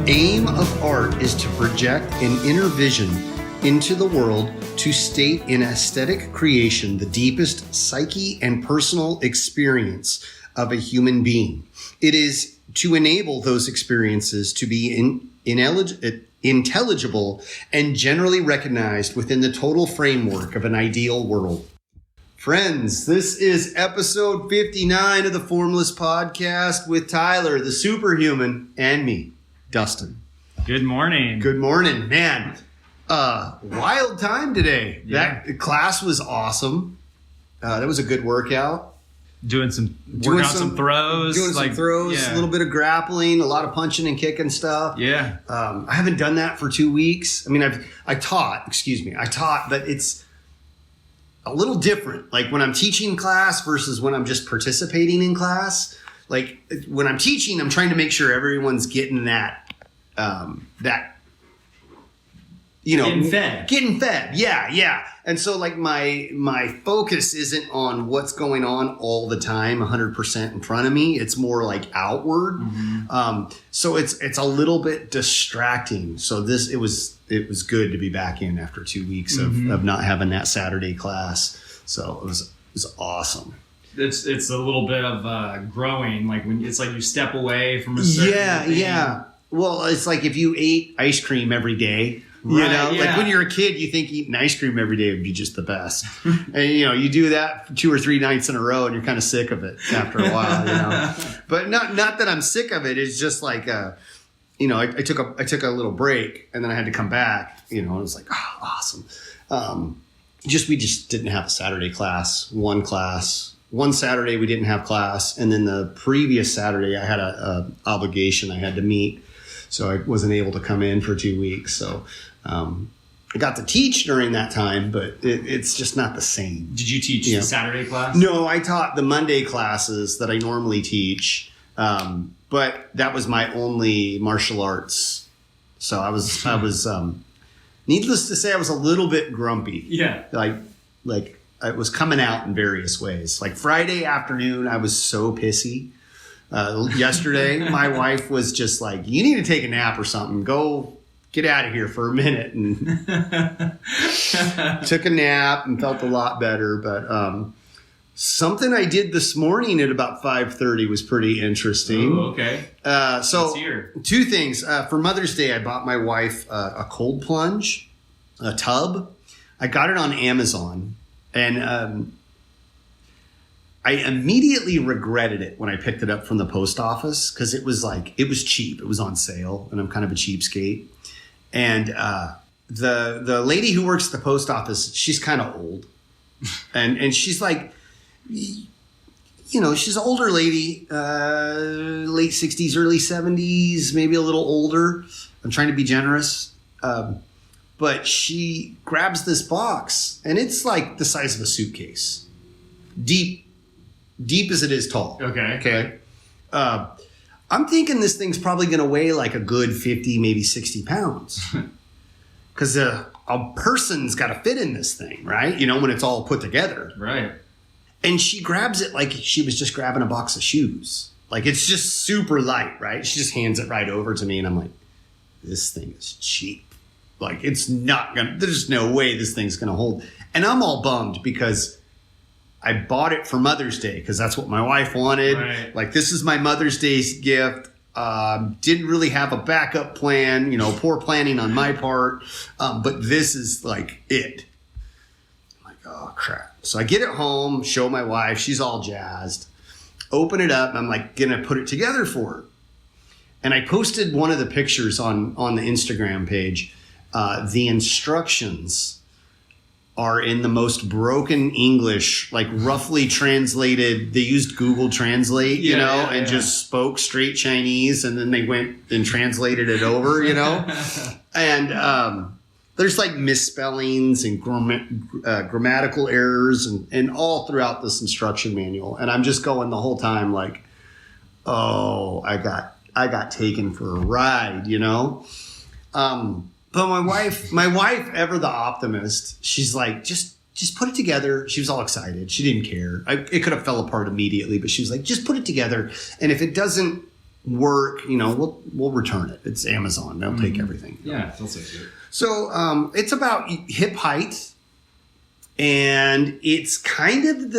aim of art is to project an inner vision into the world to state in aesthetic creation the deepest psyche and personal experience of a human being. It is to enable those experiences to be intelligible and generally recognized within the total framework of an ideal world. Friends, this is episode 59 of the Formless Podcast with Tyler, the superhuman, and me, Dustin. Good morning. Good morning, man. Wild time today. Yeah. That class was awesome. That was a good workout. Doing some throws. Doing some throws, a little bit of grappling, a lot of punching and kicking stuff. Yeah. I haven't done that for 2 weeks. I mean, I taught, but it's a little different. Like when I'm teaching class versus when I'm just participating in class. Like when I'm teaching, I'm trying to make sure everyone's getting getting fed. Yeah. And so like my focus isn't on what's going on all the time, 100% in front of me. It's more like outward. Mm-hmm. So it's a little bit distracting. So it was good to be back in after 2 weeks of not having that Saturday class. So it was awesome. It's a little bit of growing, like when it's like you step away from a certain thing. Yeah. Well, it's like if you ate ice cream every day. Like when you're a kid, you think eating ice cream every day would be just the best. And, you do that for 2 or 3 nights in a row and you're kind of sick of it after a while, But not that I'm sick of it. It's just like, I took a little break and then I had to come back, and it was like, oh, awesome. We just didn't have a Saturday class. One Saturday we didn't have class. And then the previous Saturday I had a obligation I had to meet. So I wasn't able to come in for 2 weeks. So I got to teach during that time, but it's just not the same. Did you teach the Saturday class? No, I taught the Monday classes that I normally teach. But that was my only martial arts. So I was needless to say, I was a little bit grumpy. Yeah. Like it was coming out in various ways. Like Friday afternoon, I was so pissy. Yesterday, my wife was just like, you need to take a nap or something. Go get out of here for a minute. And took a nap and felt a lot better. But something I did this morning at about 5:30 was pretty interesting. Oh, okay. So 2 things. For Mother's Day, I bought my wife a cold plunge, a tub. I got it on Amazon. And I immediately regretted it when I picked it up from the post office because it was cheap. It was on sale, and I'm kind of a cheapskate. And the lady who works at the post office, she's kind of old, and she's like, she's an older lady, late 60s, early 70s, maybe a little older. I'm trying to be generous. But she grabs this box, and it's like the size of a suitcase, deep as it is tall. Okay. I'm thinking this thing's probably going to weigh like a good 50, maybe 60 pounds. Because a person's got to fit in this thing, right? When it's all put together. Right. And she grabs it like she was just grabbing a box of shoes. Like it's just super light, right? She just hands it right over to me, and I'm like, this thing is cheap. Like there's no way this thing's going to hold. And I'm all bummed because I bought it for Mother's Day because that's what my wife wanted. Right. Like, this is my Mother's Day gift. Didn't really have a backup plan, poor planning on my part. But this is like it. I'm like, oh, crap. So I get it home, show my wife. She's all jazzed. Open it up, and I'm like, going to put it together for her. And I posted one of the pictures on the Instagram page. The instructions are in the most broken English, like roughly translated. They used Google Translate, and just spoke straight Chinese, and then they went and translated it over, And there's like misspellings and grammatical errors and all throughout this instruction manual. And I'm just going the whole time like, oh, I got taken for a ride, But my wife, ever the optimist, she's like, just put it together. She was all excited. She didn't care. It could have fell apart immediately, but she was like, just put it together. And if it doesn't work, we'll return it. It's Amazon. They'll take everything. Yeah, they'll take it. So it's about hip height, and it's kind of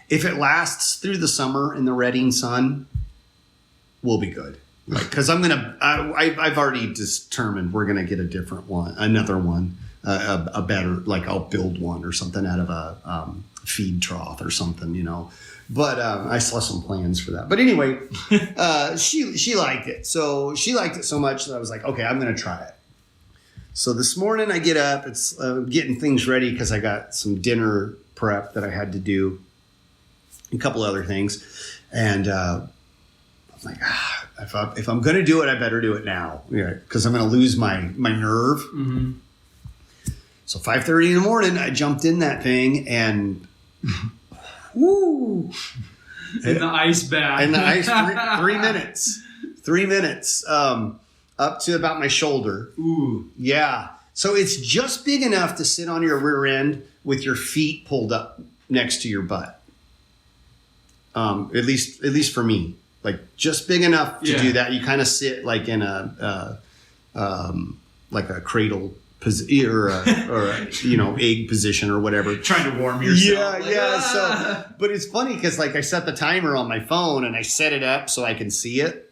if it lasts through the summer in the Reading sun, we'll be good. Because I've already determined we're gonna get another one, a better, I'll build one or something out of a feed trough or something, But I saw some plans for that. But anyway, she liked it. So she liked it so much that I was like, okay, I'm gonna try it. So this morning I get up. It's getting things ready because I got some dinner prep that I had to do, a couple other things, and I'm like, if I'm going to do it, I better do it now, because I'm going to lose my nerve. Mm-hmm. So 5:30 in the morning, I jumped in that thing and woo! In the ice bath. In the ice, 3 minutes, up to about my shoulder. Ooh, yeah. So it's just big enough to sit on your rear end with your feet pulled up next to your butt. At least for me. Just big enough to do that. You kind of sit in a cradle position or a egg position or whatever. Trying to warm yourself. Yeah. So, but it's funny because I set the timer on my phone and I set it up so I can see it,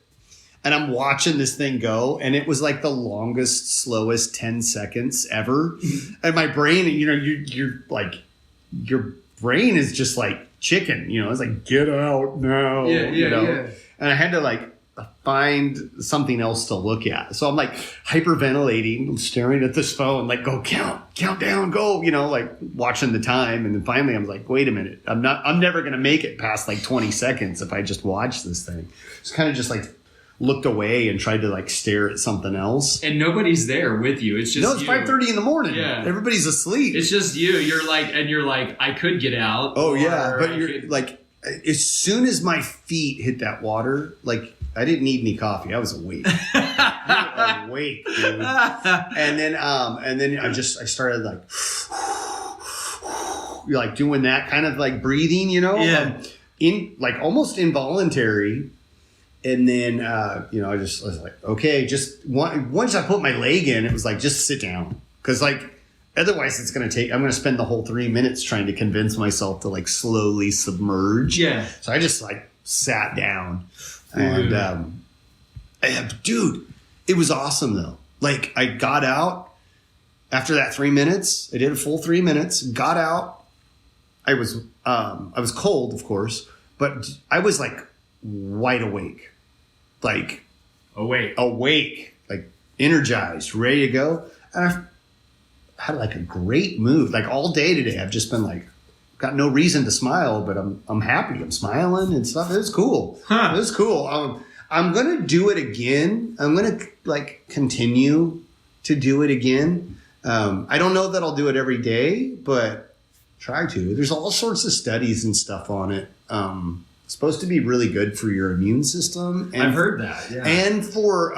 and I'm watching this thing go, and it was the longest, slowest 10 seconds ever, and my brain, your brain is just chicken, it's get out now, yeah. And I had to find something else to look at. So I'm hyperventilating, I'm staring at this phone, go count down, go, watching the time. And then finally I'm wait a minute, I'm never going to make it past 20 seconds if I just watch this thing. It's kind of just looked away and tried to stare at something else. And nobody's there with you. It's just no, it's 5:30 in the morning. Yeah. Everybody's asleep. It's just you. You're I could get out. Oh yeah. But you're as soon as my feet hit that water, I didn't need any coffee. I was awake. Awake, dude. And then I started doing that kind of breathing, Yeah. Almost involuntary. And then, I was okay, just once I put my leg in, it was just sit down. Because otherwise it's going to I'm going to spend the whole 3 minutes trying to convince myself to slowly submerge. Yeah. So I just sat down and, dude, it was awesome though. I got out after that 3 minutes. I did a full 3 minutes, got out. I was cold, of course, but I was wide awake. Awake, energized, ready to go. And I had a great mood. All day today, I've just been got no reason to smile, but I'm happy. I'm smiling and stuff. It was cool. Huh. It was cool. I'm gonna do it again. I'm gonna continue to do it again. I don't know that I'll do it every day, but try to. There's all sorts of studies and stuff on it. It's supposed to be really good for your immune system. And I've heard that. Yeah. And for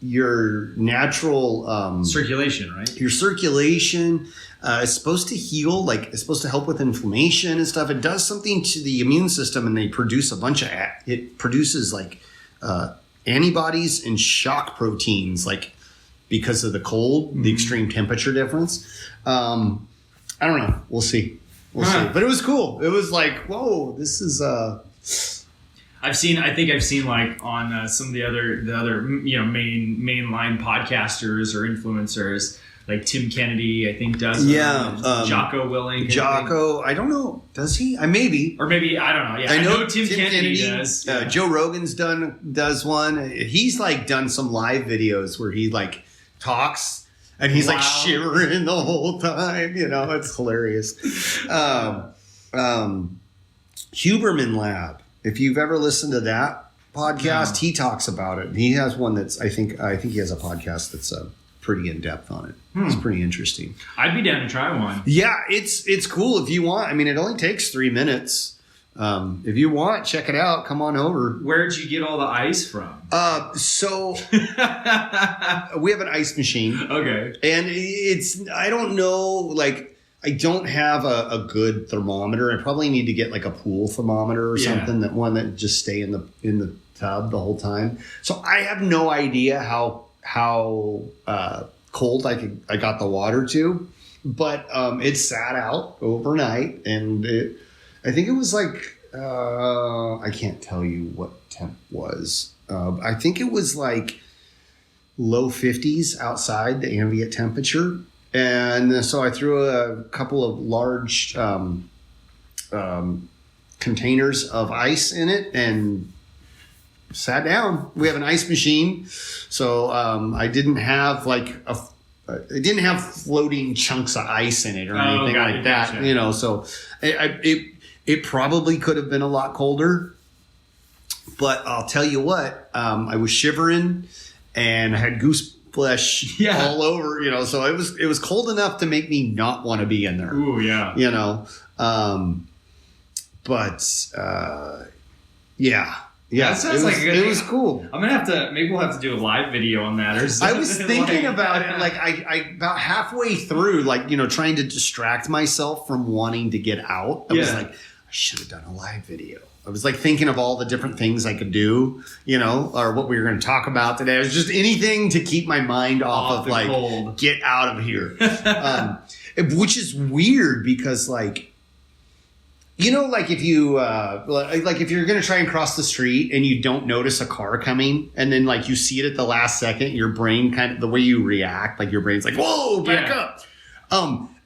your natural circulation, right? Your circulation. It's supposed to heal, it's supposed to help with inflammation and stuff. It does something to the immune system, and they produce it produces antibodies and shock proteins, because of the cold, the extreme temperature difference. I don't know. We'll see. We'll see. But it was cool. It was whoa, this is I think I've seen on some of the other mainline podcasters or influencers, Tim Kennedy, I think does. Yeah. Jocko Willink. Jocko, I don't know. Does he? Maybe. Or maybe, I don't know. Yeah, I know Tim Kennedy does. Yeah. Joe Rogan's does one. He's done some live videos where he talks. And he's shivering the whole time, it's hilarious. Huberman Lab. If you've ever listened to that podcast, he talks about it. He has one that's I think he has a podcast that's pretty in depth on it. It's pretty interesting. I'd be down to try one. Yeah, it's cool if you want. I mean, it only takes 3 minutes. If you want, check it out. Come on over. Where'd you get all the ice from? So we have an ice machine. Okay. And I don't know, I don't have a good thermometer. I probably need to get like a pool thermometer or something, that just stay in the tub the whole time. So I have no idea how cold I got the water to, but it sat out overnight, and I think it was like I can't tell you what temp was. I think it was like low 50s outside, the ambient temperature. And so I threw a couple of large containers of ice in it and sat down. We have an ice machine, so I didn't have it didn't have floating chunks of ice in it or anything like that. Gotcha. You know, so it probably could have been a lot colder. But I'll tell you what, I was shivering and I had goose flesh all over, you know, so it was cold enough to make me not want to be in there. Ooh, yeah. You know, yeah, that sounds like a good it thing. Was cool. I'm gonna maybe we'll have to do a live video on that or something. I was thinking about it, like I about halfway through, like, you know, trying to distract myself from wanting to get out. I was like, I should have done a live video. I was like thinking of all the different things I could do, you know, or what we were going to talk about today. It was just anything to keep my mind off of like, cold. Get out of here. Which is weird because, like, you know, like if you, like if you're going to try and cross the street and you don't notice a car coming and then like you see it at the last second, your brain kind of, the way you react, like your brain's like, whoa, back up.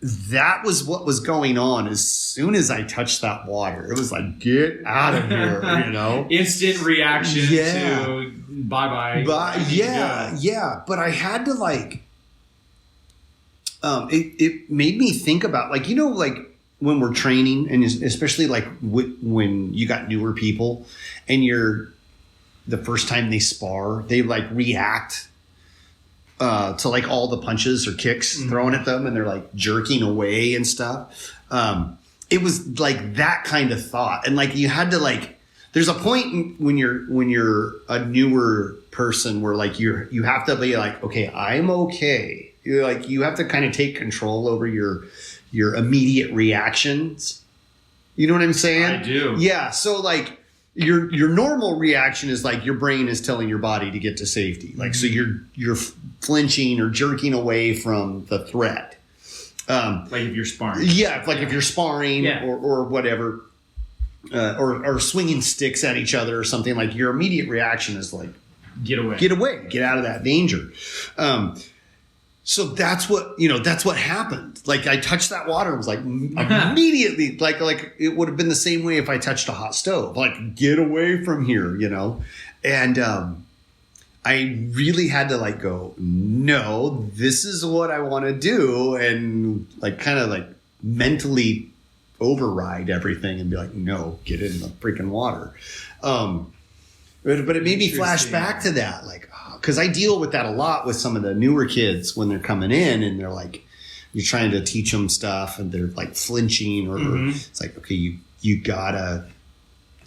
That was what was going on as soon as I touched that water. It was like, get out of here, you know? Instant reaction to bye-bye. Yeah. But I had to like, it made me think about, like, you know, like when we're training, and especially like when you got newer people and the first time they spar, they like react to like all the punches or kicks thrown at them, and they're like jerking away and stuff. It was like that kind of thought. And like you had to like, there's a point when you're a newer person where like you have to be like, okay, I'm okay. You're like, you have to kind of take control over your immediate reactions. You know what I'm saying? I do. Yeah. So like, your normal reaction is like your brain is telling your body to get to safety. Like, so you're flinching or jerking away from the threat. Like if you're sparring. Yeah. Like if you're sparring or whatever, or swinging sticks at each other or something, like your immediate reaction is like, get away, get out of that danger. So that's what happened. Like I touched that water. It was like immediately, like it would have been the same way if I touched a hot stove, like get away from here, you know? And, I really had to like go, no, this is what I want to do. And like, kind of like mentally override everything and be like, no, get in the freaking water. But it made me flash back to that. Like, because I deal with that a lot with some of the newer kids when they're coming in and they're like, you're trying to teach them stuff and they're like flinching or it's like, okay, you gotta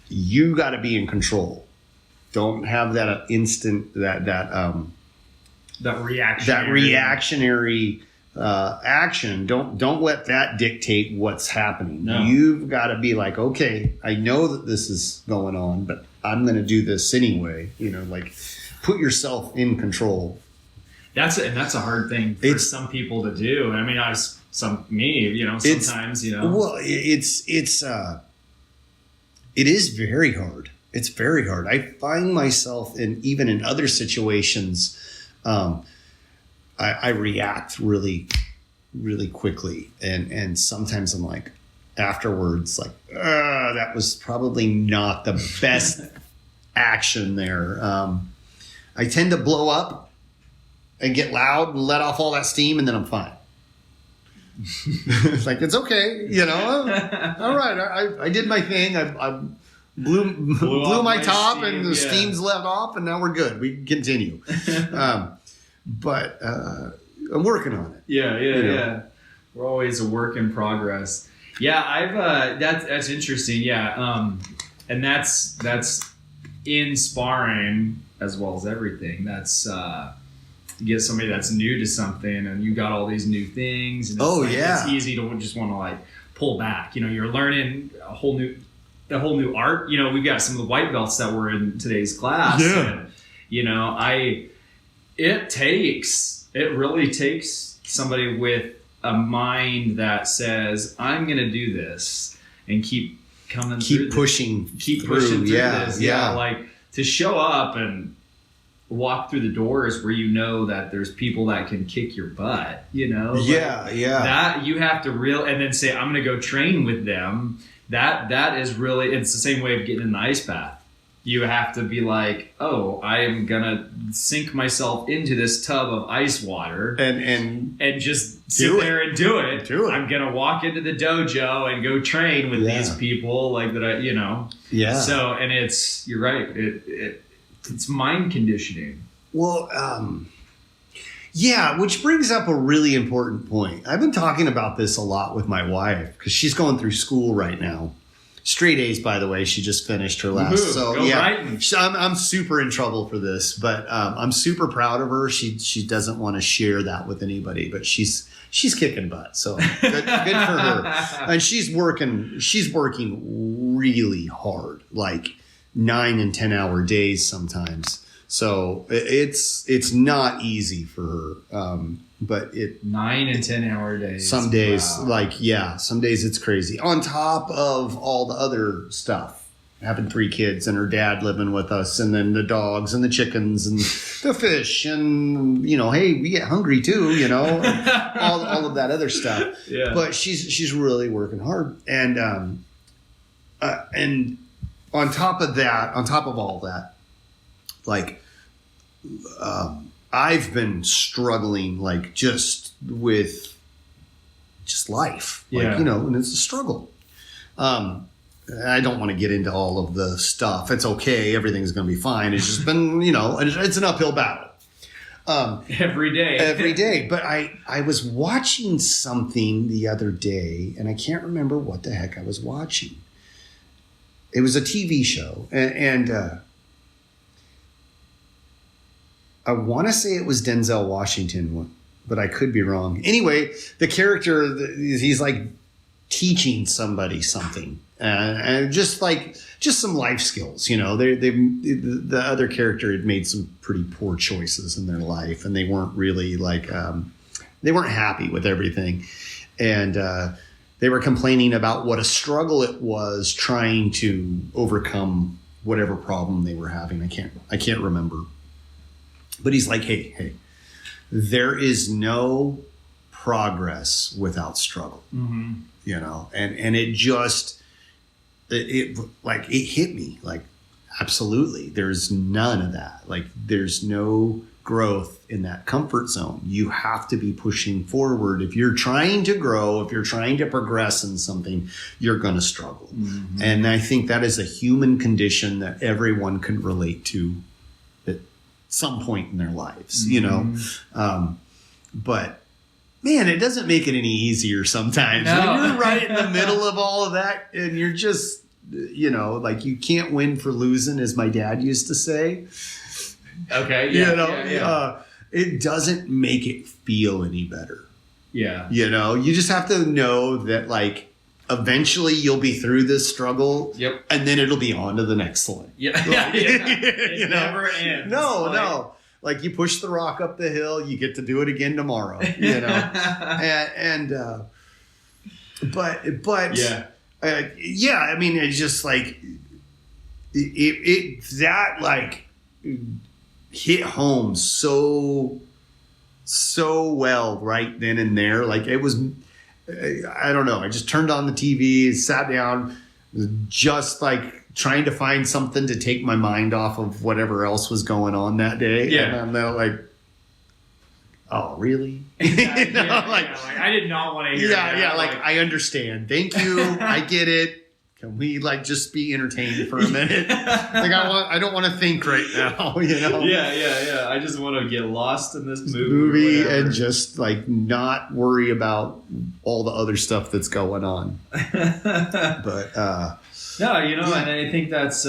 be in control. Don't have that instant, that reactionary action. Don't let that dictate what's happening. No. You've got to be like, okay, I know that this is going on, but I'm going to do this anyway. You know, like put yourself in control. That's a hard thing for some people to do. I mean, sometimes, you know. Well, it is very hard. It's very hard. I find myself even in other situations, I react really, really quickly. And sometimes I'm like, afterwards, like, that was probably not the best action there. I tend to blow up and get loud and let off all that steam, and then I'm fine. It's like, it's okay. You know, all right. I did my thing. I blew my top steam, and the steam's left off, and now we're good. We can continue. But I'm working on it. Yeah. We're always a work in progress. Yeah, I've that's interesting. Yeah, and that's in sparring as well as everything. That's get somebody that's new to something, and you got all these new things, and it's easy to just want to like pull back. You're learning a whole new art. We've got some of the white belts that were in today's class. And, it really takes somebody with a mind that says, I'm going to do this and keep pushing through this. Like to show up and walk through the doors where that there's people that can kick your butt, that you have to and then say, I'm going to go train with them. That is really, it's the same way of getting in the ice bath. You have to be like, oh, I am going to sink myself into this tub of ice water and just sit there and do it. I'm going to walk into the dojo and go train with these people like that. Yeah. So, and you're right. It's mind conditioning. Well, which brings up a really important point. I've been talking about this a lot with my wife because she's going through school right now. Straight A's, by the way. She just finished her last. Woo-hoo, so I'm super in trouble for this, but I'm super proud of her. She doesn't want to share that with anybody, but she's kicking butt. So good for her. And she's working really hard, like 9 and 10 hour days sometimes. So it's not easy for her. But 9 and 10 hour days. Some days, some days it's crazy. On top of all the other stuff, having 3 kids and her dad living with us, and then the dogs and the chickens and the fish, and hey, we get hungry too, all of that other stuff. Yeah. But she's really working hard, and on top of all that, I've been struggling with life, and it's a struggle. I don't want to get into all of the stuff. It's okay. Everything's going to be fine. It's just been, it's an uphill battle. Every day. But I was watching something the other day, and I can't remember what the heck I was watching. It was a TV show, and I want to say it was Denzel Washington, but I could be wrong. Anyway, the character, he's like teaching somebody something, and just some life skills. The other character had made some pretty poor choices in their life, and they weren't really they weren't happy with everything, and they were complaining about what a struggle it was trying to overcome whatever problem they were having. I can't remember. But he's like, hey, there is no progress without struggle, and it just, it hit me absolutely. There's none of that. There's no growth in that comfort zone. You have to be pushing forward. If you're trying to grow, if you're trying to progress in something, you're going to struggle. Mm-hmm. And I think that is a human condition that everyone can relate to some point in their lives, but man, it doesn't make it any easier sometimes. No. When you're right in the middle of all of that, and you're just, you can't win for losing, as my dad used to say. Okay. It doesn't make it feel any better. Yeah. You just have to know that eventually you'll be through this struggle. Yep. And then it'll be on to the next one. Yeah. It never ends. No. You push the rock up the hill, you get to do it again tomorrow, but I mean, it's just it hit home so well right then and there. It was, I don't know. I just turned on the TV, sat down, just trying to find something to take my mind off of whatever else was going on that day. Yeah. And I'm oh, really? I did not want to hear that. Yeah. I understand. Thank you. I get it. Can we just be entertained for a minute? I don't want to think right now, Yeah. I just want to get lost in this movie and just not worry about all the other stuff that's going on. But and I think that's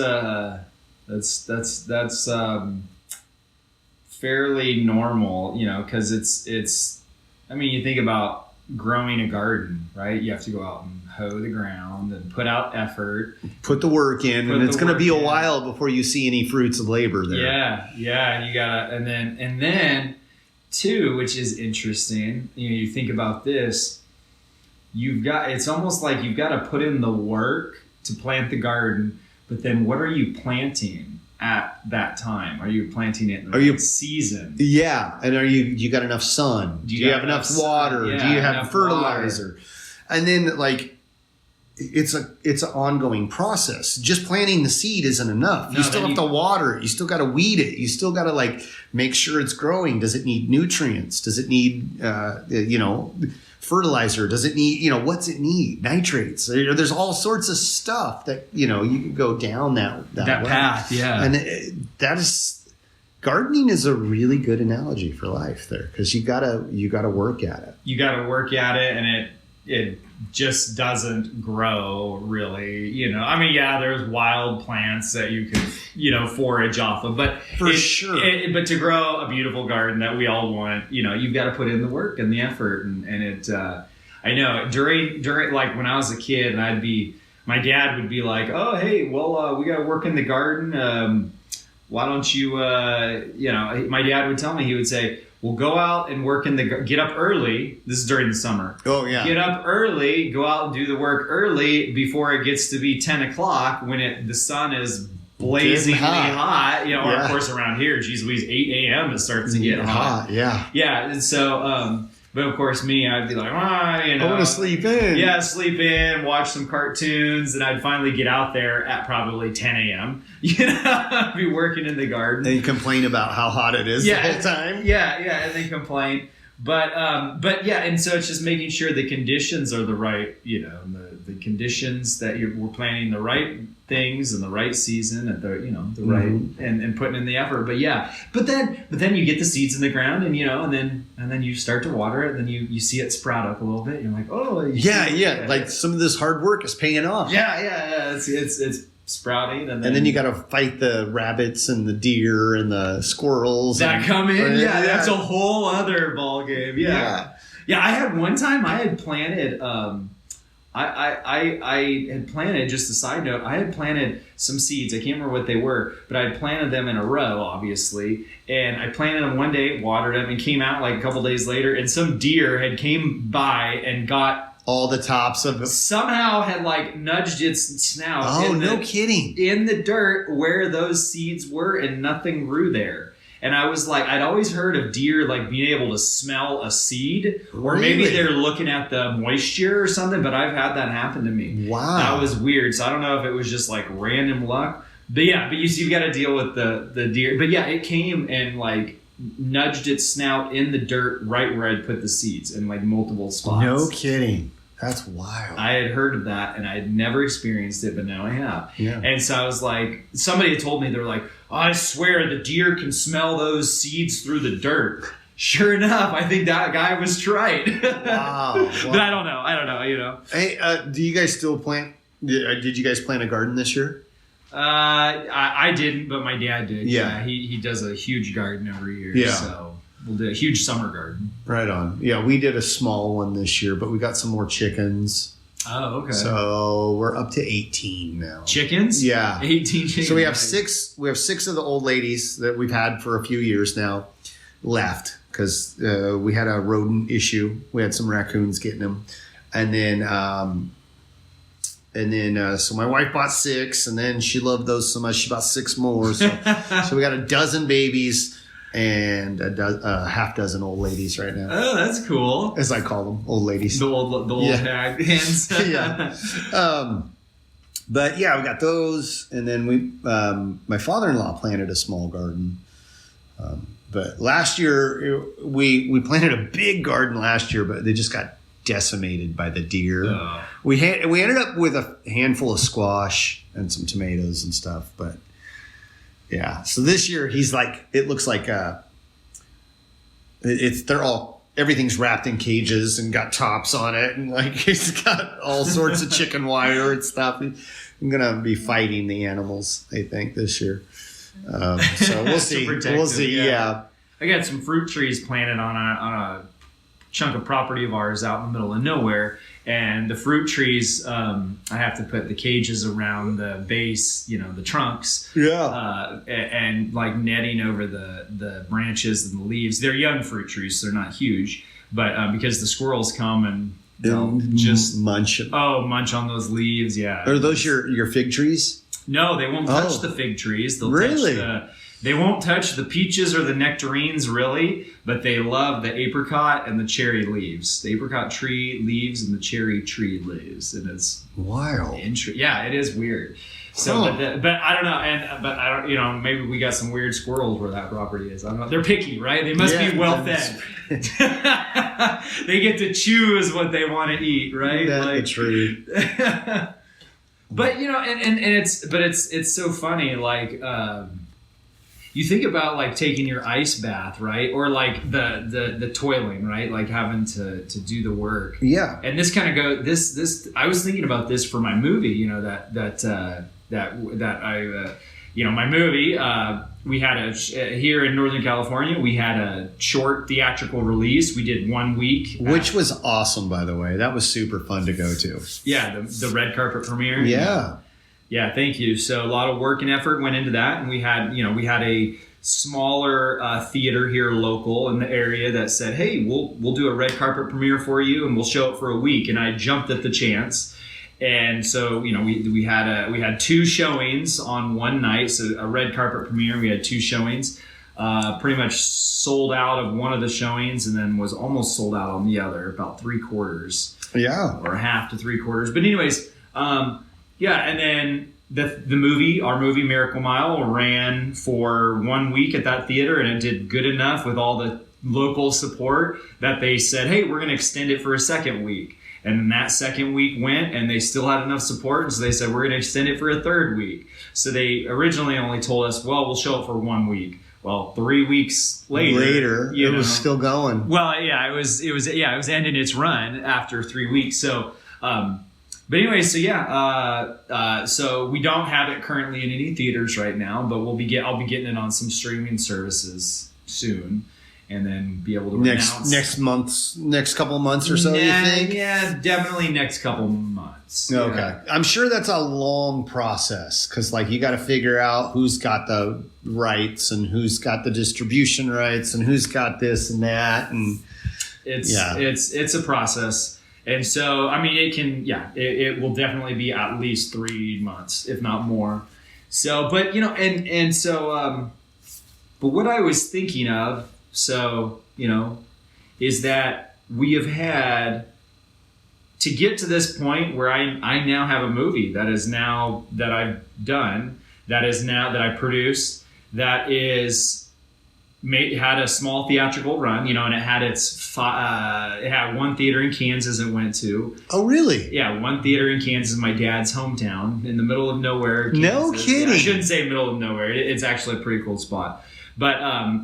fairly normal, because it's. I mean, you think about growing a garden, right? You have to go out and hoe the ground and put out effort, put the work in, and it's going to be a while before you see any fruits of labor there. Yeah, you gotta, and then too, which is interesting. You think about this. It's almost like you've got to put in the work to plant the garden, but then what are you planting at that time? Are you planting it in the right season? Yeah, and you got enough sun? Do you have enough water? Yeah, do you have fertilizer? Water. And then it's an ongoing process. Just planting the seed isn't enough. You still have to water it. You still got to weed it. You still got to make sure it's growing. Does it need nutrients? Does it need fertilizer? Does it need, what's it need? Nitrates. There's all sorts of stuff that, you can go down that path. Yeah. And gardening is a really good analogy for life there, because you gotta work at it. You got to work at it, and it just doesn't grow really, I mean, there's wild plants that you could, forage off of, but sure. But to grow a beautiful garden that we all want, you've got to put in the work and the effort, and it, I know during when I was a kid, and my dad would be like, oh, hey, well, we got to work in the garden. Why don't you, my dad would tell me, he would say, we'll go out and work get up early. This is during the summer. Oh, yeah. Get up early, go out and do the work early before it gets to be 10 o'clock when the sun is blazingly hot. Or of course around here, geez Louise, 8 a.m. it starts to get hot. Yeah. Yeah. And so, but of course me, I'd be like, I want to sleep in. Yeah, sleep in, watch some cartoons, and I'd finally get out there at probably 10 a.m. I'd be working in the garden. And complain about how hot it is the whole time. Yeah, and then complain. But yeah, and so it's just making sure the conditions are the right, the conditions that we're planting the right things in the right season at the right and putting in the effort. But then you get the seeds in the ground, and and then you start to water it, and then you see it sprout up a little bit. You're like, oh yeah, like some of this hard work is paying off. Yeah. It's sprouting, and then you got to fight the rabbits and the deer and the squirrels that come in. Yeah, that's a whole other ball game. Yeah. I had one time I had planted. I had planted, just a side note, I had planted some seeds. I can't remember what they were, but I had planted them in a row, obviously. And I planted them one day, watered them, and came out like a couple days later, and some deer had came by and got all the tops of it. Somehow had nudged its snout. Oh, no kidding. In the dirt where those seeds were, and nothing grew there. And I was like, I'd always heard of deer being able to smell a seed, or maybe they're looking at the moisture or something, but I've had that happen to me. Wow. That was weird. So I don't know if it was just random luck. But you've got to deal with the deer. But it came and nudged its snout in the dirt right where I'd put the seeds in multiple spots. No kidding. That's wild. I had heard of that, and I had never experienced it, but now I have. Yeah. And so I was like, somebody had told me, they were like, I swear the deer can smell those seeds through the dirt. Sure enough, I think that guy was right. Wow. But I don't know. Hey, do you guys still plant? Did you guys plant a garden this year? I didn't, but my dad did. Yeah. He does a huge garden every year. Yeah. So we'll do a huge summer garden. Right on. Yeah, we did a small one this year, but we got some more chickens. Oh, okay. So we're up to 18 now. Chickens? Yeah. 18 chickens. So we have six of the old ladies that we've had for a few years now left, because we had a rodent issue. We had some raccoons getting them. And then so my wife bought 6, and then she loved those so much she bought 6 more. So we got a dozen babies and a half dozen old ladies right now. Oh, that's cool. As I call them, old ladies. The old hag hands. Yeah. But yeah, we got those, and then my father-in-law planted a small garden. But last year we planted a big garden last year, but they just got decimated by the deer. Oh. We ended up with a handful of squash and some tomatoes and stuff, but yeah. So this year it looks like everything's wrapped in cages and got tops on it, and it's got all sorts of chicken wire and stuff. I'm gonna be fighting the animals, I think, this year. So we'll see. We'll see. Yeah. I got some fruit trees planted on a chunk of property of ours out in the middle of nowhere. And the fruit trees, I have to put the cages around the base, the trunks. Yeah. And like netting over the branches and the leaves. They're young fruit trees, so they're not huge. But because the squirrels come and they'll just munch on those leaves. Yeah. Are those your fig trees? No, they won't touch the fig trees. They'll really? They won't touch the peaches or the nectarines, really, but they love the apricot and the cherry leaves. The apricot tree leaves and the cherry tree leaves, and it's wild. Yeah, it is weird. So, but I don't know, but I don't, maybe we got some weird squirrels where that property is. I don't know. They're picky, right? They must be well fed. They get to choose what they want to eat, right? That's true. But it's so funny, like. You think about like taking your ice bath, right? Or like the toiling, right? Like having to do the work. Yeah. And this kind of this I was thinking about this for my movie, my movie, we had here in Northern California, we had a short theatrical release. We did 1 week. Which was awesome, by the way. That was super fun to go to. Yeah, the red carpet premiere. Yeah. Yeah, thank you. So a lot of work and effort went into that, and we had a smaller theater here local in the area that said, "Hey, we'll do a red carpet premiere for you, and we'll show it for a week." And I jumped at the chance, and so we had 2 showings on one night, so a red carpet premiere. We had 2 showings, pretty much sold out of one of the showings, and then was almost sold out on the other, about 3/4. Yeah, or half to 3/4. But anyways. Yeah, and then our movie Miracle Mile ran for 1 week at that theater, and it did good enough with all the local support that they said, "Hey, we're going to extend it for a second week." And then that second week went, and they still had enough support, and so they said, "We're going to extend it for a third week." So they originally only told us, "Well, we'll show it for 1 week." Well, 3 weeks later, it was still going. Well, yeah, it was ending its run after 3 weeks. So. But anyway, so yeah, so we don't have it currently in any theaters right now, but I'll be getting it on some streaming services soon, and then be able to announce next couple months or so. You think? Yeah, definitely next couple months. Okay, yeah. I'm sure that's a long process because you got to figure out who's got the rights and who's got the distribution rights and who's got this and that, and it's a process. And so, I mean, it will definitely be at least 3 months, if not more. So, but, but what I was thinking of, is that we have had to get to this point where I now have a movie that I've done, that I produced, that is... had a small theatrical run, and it had it had one theater in Kansas it went to. Oh, really? Yeah, one theater in Kansas, my dad's hometown, in the middle of nowhere. Kansas. No kidding. I shouldn't say middle of nowhere. It's actually a pretty cool spot. But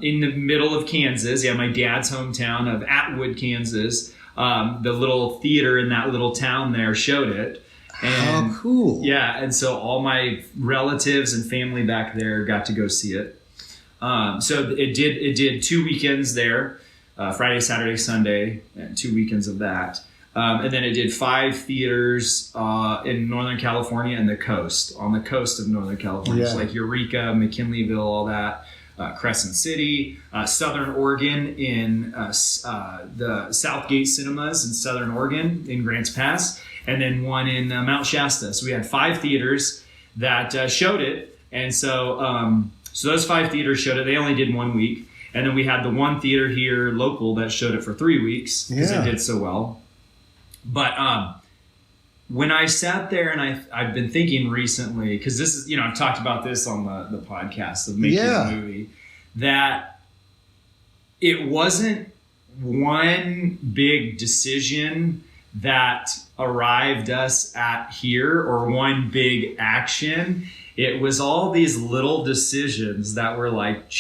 in the middle of Kansas, my dad's hometown of Atwood, Kansas, the little theater in that little town there showed it. And, how cool. Yeah, and so all my relatives and family back there got to go see it. So it did 2 weekends there, Friday, Saturday, Sunday, and 2 weekends of that. And then it did 5 theaters in Northern California and on the coast of Northern California. So like Eureka, McKinleyville, all that, Crescent City, Southern Oregon in the Southgate Cinemas in Southern Oregon in Grants Pass, and then one in Mount Shasta. So we had 5 theaters that showed it. And so... So those 5 theaters showed it. They only did 1 week. And then we had the one theater here local that showed it for 3 weeks because it did so well. But when I sat there and I've been thinking recently, because this is, I've talked about this on the podcast of making a movie, that it wasn't one big decision that arrived us at here or one big action. it was all these little decisions that were like,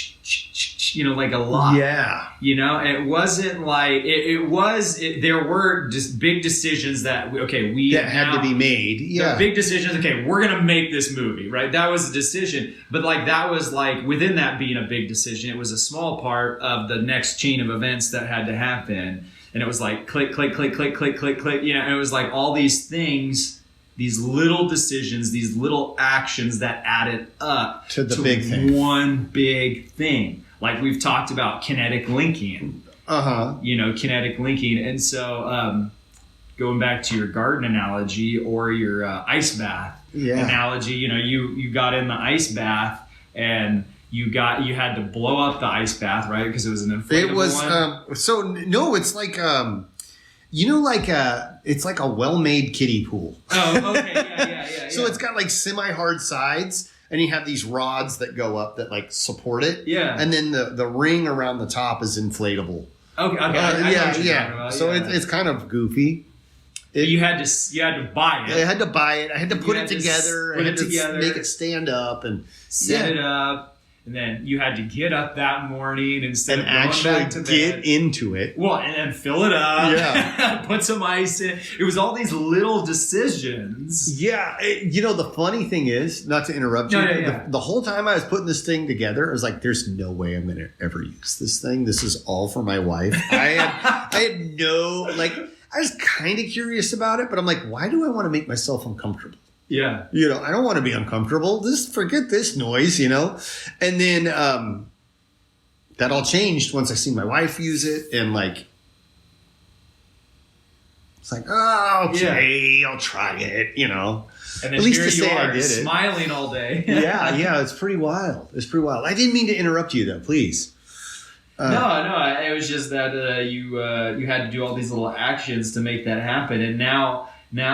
like a lot. Yeah. It wasn't like, there were just big decisions that had to be made. Yeah. The big decisions, we're going to make this movie, right? That was a decision. But like, that was like, within that being a big decision, it was a small part of the next chain of events that had to happen. And it was like, click, click, click, click, click, click, click. And it was like all these things, these little decisions, these little actions that added up to the big thing. One big thing. Like we've talked about kinetic linking. Kinetic linking. And so going back to your garden analogy or your ice bath analogy, you got in the ice bath and you had to blow up the ice bath, right? Because it was an inflatable one. It's like it's like a well-made kiddie pool. Oh, okay, yeah. So it's got like semi-hard sides, and you have these rods that go up that like support it. Yeah. And then the ring around the top is inflatable. Okay. So it's kind of goofy. You had to buy it. I had to buy it. I had to put it together. I had to make it stand up and set it up. And then you had to get up that morning instead of going back to bed. Get into it. Well, and then fill it up. Yeah. Put some ice in. It was all these little decisions. Yeah. The funny thing is, not to interrupt you, the whole time I was putting this thing together, I was like, there's no way I'm going to ever use this thing. This is all for my wife. I had no, I was kind of curious about it, but I'm like, why do I want to make myself uncomfortable? Yeah. I don't want to be uncomfortable. Just forget this noise, And then that all changed once I seen my wife use it. And it's like, oh, okay, I'll try it, And then at least here to say you are, I did it. smiling all day. Yeah. It's pretty wild. I didn't mean to interrupt you, though. Please. No. It was just that you had to do all these little actions to make that happen. And now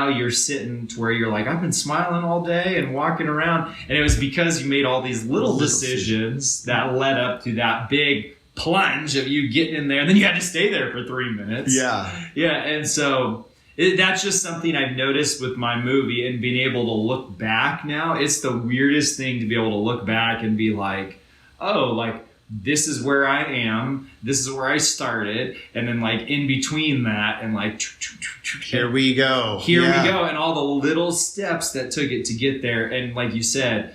you're sitting to where you're like, I've been smiling all day and walking around. And it was because you made all these little decisions that led up to that big plunge of you getting in there. And then you had to stay there for 3 minutes. Yeah. Yeah. And so that's just something I've noticed with my movie and being able to look back now. It's the weirdest thing to be able to look back and be like, oh, this is where I am. This is where I started. And then in between that and here we go. Here we go. And all the little steps that took it to get there. And like you said,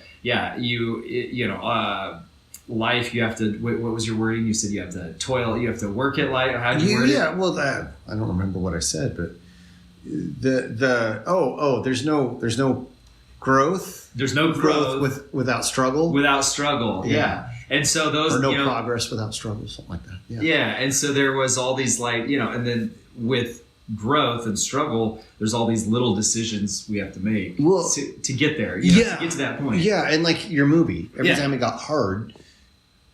life, you have to, what was your wording? You said you have to toil, you have to work at life. How'd you word it? Yeah, well, I don't remember what I said, but there's no growth. There's no growth without struggle. Without struggle, yeah. And so those, progress without struggle, something like that. Yeah. And so there was all these and then with growth and struggle, there's all these little decisions we have to make to get there. To get to that point. Yeah. And your movie, every time it got hard,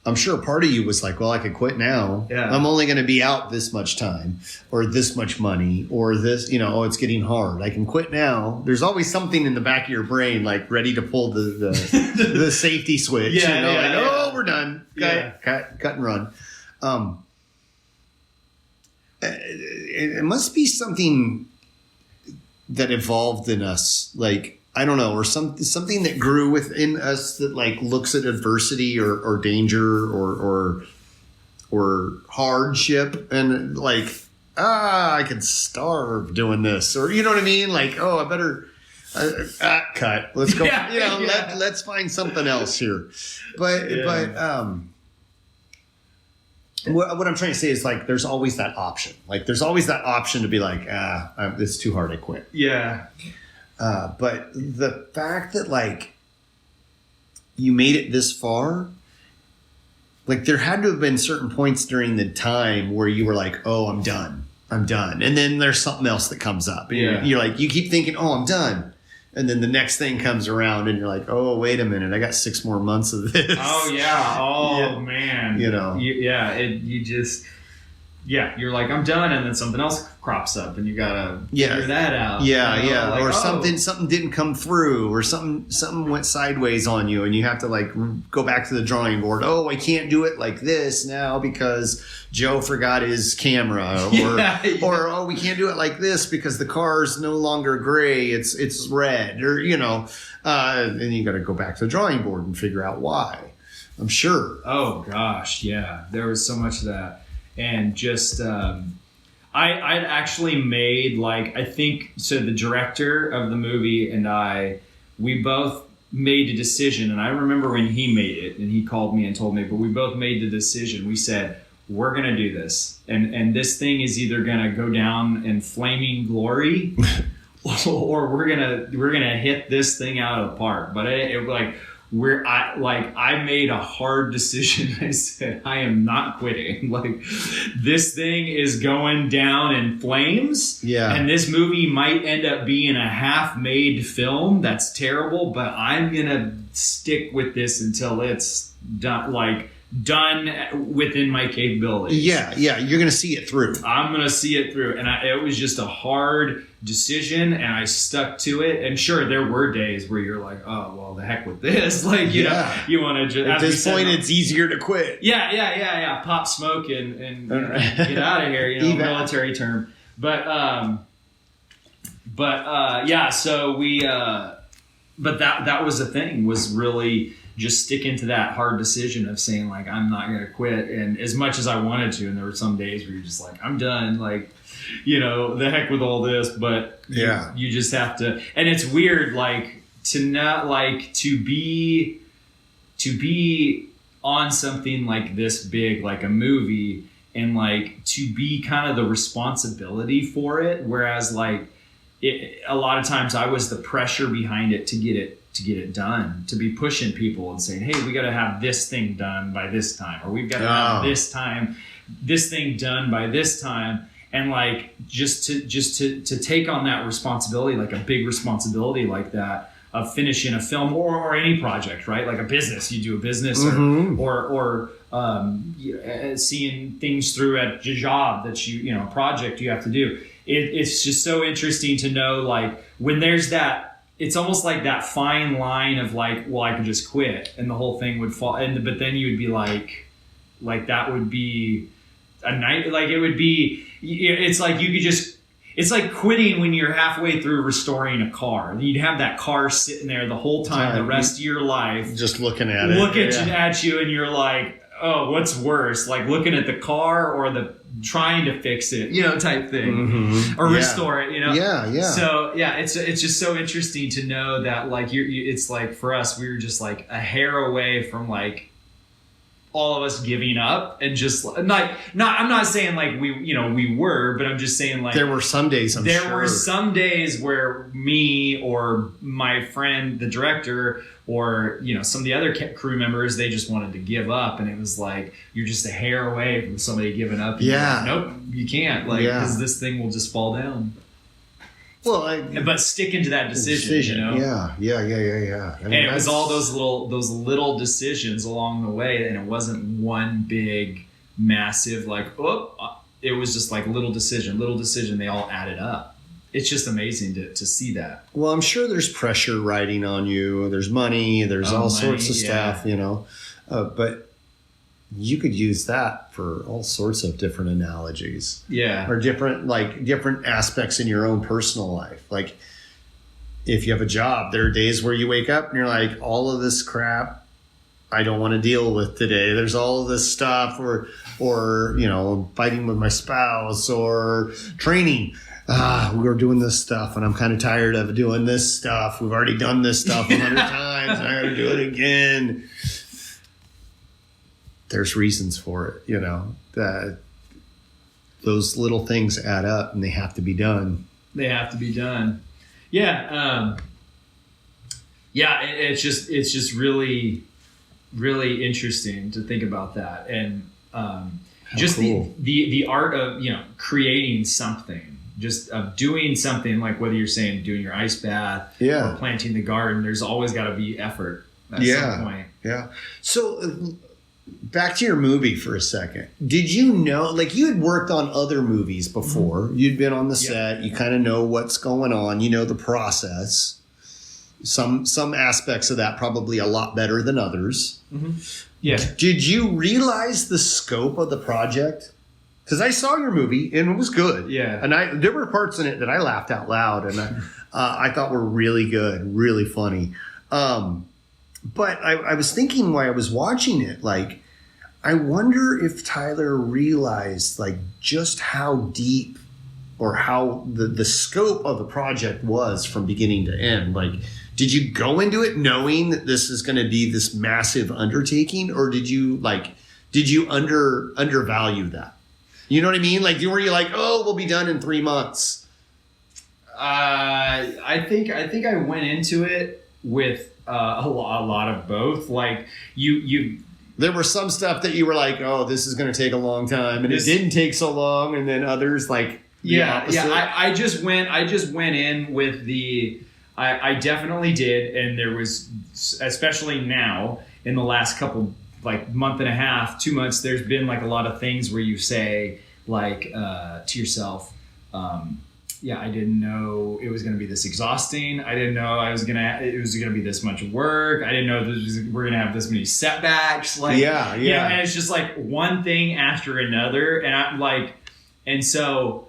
I'm sure part of you was like, well, I could quit now. Yeah. I'm only going to be out this much time or this much money or this, it's getting hard. I can quit now. There's always something in the back of your brain, ready to pull the the safety switch. Oh, we're done. Cut and run. It must be something that evolved in us. I don't know, or something that grew within us that looks at adversity or danger or hardship and I could starve doing this, or you know what I mean? I better cut. Let's go. Let's find something else here. But what I'm trying to say is there's always that option. There's always that option to be it's too hard, I quit. Yeah. But the fact that you made it this far, there had to have been certain points during the time where you were oh, I'm done. And then there's something else that comes up. And you're you keep thinking, oh, I'm done. And then the next thing comes around and you're oh, wait a minute. I got 6 more months of this. Oh, yeah. Oh, man. You you're like, I'm done, and then something else crops up, and you gotta figure that out. Like, or something didn't come through, or something went sideways on you, and you have to like go back to the drawing board. Oh, I can't do it like this now because Joe forgot his camera, or oh, we can't do it like this because the car's no longer gray, it's red, or and you got to go back to the drawing board and figure out why. I'm sure. Oh gosh, yeah, there was so much of that. And just, I'd actually made I think, so the director of the movie and we both made a decision. And I remember when he made it and he called me and told me, but we both made the decision. We said, we're going to do this. And this thing is either going to go down in flaming glory or we're going to hit this thing out of the park. But I made a hard decision. I said, I am not quitting. This thing is going down in flames. Yeah. And this movie might end up being a half-made film. That's terrible, but I'm going to stick with this until it's done, done within my capabilities. Yeah. You're going to see it through. I'm going to see it through. And it was just a hard decision, and I stuck to it. And sure, there were days where you're like, oh, well, the heck with this. You know, you want to just... At this point, it's easier to quit. Yeah. Pop smoke and get out of here, military term. But so we... but that was the thing, was really... just sticking to that hard decision of saying I'm not going to quit. And as much as I wanted to, and there were some days where you're just like, I'm done, the heck with all this, but you just have to. And it's weird, to not to be on something like this big, like a movie, and to be kind of the responsibility for it. Whereas a lot of times I was the pressure behind it to get it done, to be pushing people and saying, hey, we got to have this thing done by this time, or we've got to have this thing done by this time. And just to take on that responsibility, a big responsibility like that of finishing a film or any project, right? Like a business, you do a business, or seeing things through at your job that a project you have to do. It's just so interesting to know, when there's that, it's almost like that fine line of well, I could just quit and the whole thing would fall. But then you would be that would be a night. It would be, it's you could just, it's like quitting when you're halfway through restoring a car. You'd have that car sitting there the whole time, the rest of your life. Just looking at it. At you, and you're like, oh, what's worse? Looking at the car or the trying to fix it, type thing, or restore it, Yeah. So it's just so interesting to know that it's for us, we were just a hair away from all of us giving up, and just I'm not saying we were, but I'm just saying there were some days. There were some days where me or my friend, the director, or some of the other crew members, they just wanted to give up, and it was you're just a hair away from somebody giving up. Nope, you can't, because this thing will just fall down. Well, but sticking to that decision. Yeah. I mean, and it was all those little decisions along the way, and it wasn't one big, massive it was just little decision. They all added up. It's just amazing to see that. Well, I'm sure there's pressure riding on you. There's money. There's all sorts of stuff, but you could use that for all sorts of different analogies. Yeah. Or different aspects in your own personal life. If you have a job, there are days where you wake up and you're like, all of this crap I don't want to deal with today. There's all of this stuff, or fighting with my spouse, or training. We're doing this stuff and I'm kind of tired of doing this stuff. We've already done this stuff 100 times and I got to do it again. There's reasons for it, that those little things add up and they have to be done. Yeah. It's just really, really interesting to think about that. And just cool. the art of, creating something. Just of doing something, whether you're saying doing your ice bath or planting the garden, there's always got to be effort at some point. Yeah. So back to your movie for a second. Did you know, like you had worked on other movies before, you'd been on the set, you kind of know what's going on, you know the process. Some aspects of that probably a lot better than others. Mm-hmm. Yeah. Did you realize the scope of the project? Because I saw your movie and it was good. Yeah. And there were parts in it that I laughed out loud and I thought were really good, really funny. But I was thinking while I was watching it, like, I wonder if Tyler realized, like, just how deep or how the scope of the project was from beginning to end. Like, did you go into it knowing that this is going to be this massive undertaking, or did you undervalue that? You know what I mean? Like, were you like, oh, we'll be done in 3 months? I think I went into it with a lot of both. Like there were some stuff that you were like, oh, this is going to take a long time, and it didn't take so long, and then others like opposite. I just went in with I definitely did, and there was, especially now in the last couple, like month and a half, 2 months, there's been like a lot of things where you say like to yourself, I didn't know it was going to be this exhausting. I didn't know it was going to be this much work. I didn't know we're going to have this many setbacks. Like, you know, and it's just like one thing after another. And I'm like, and so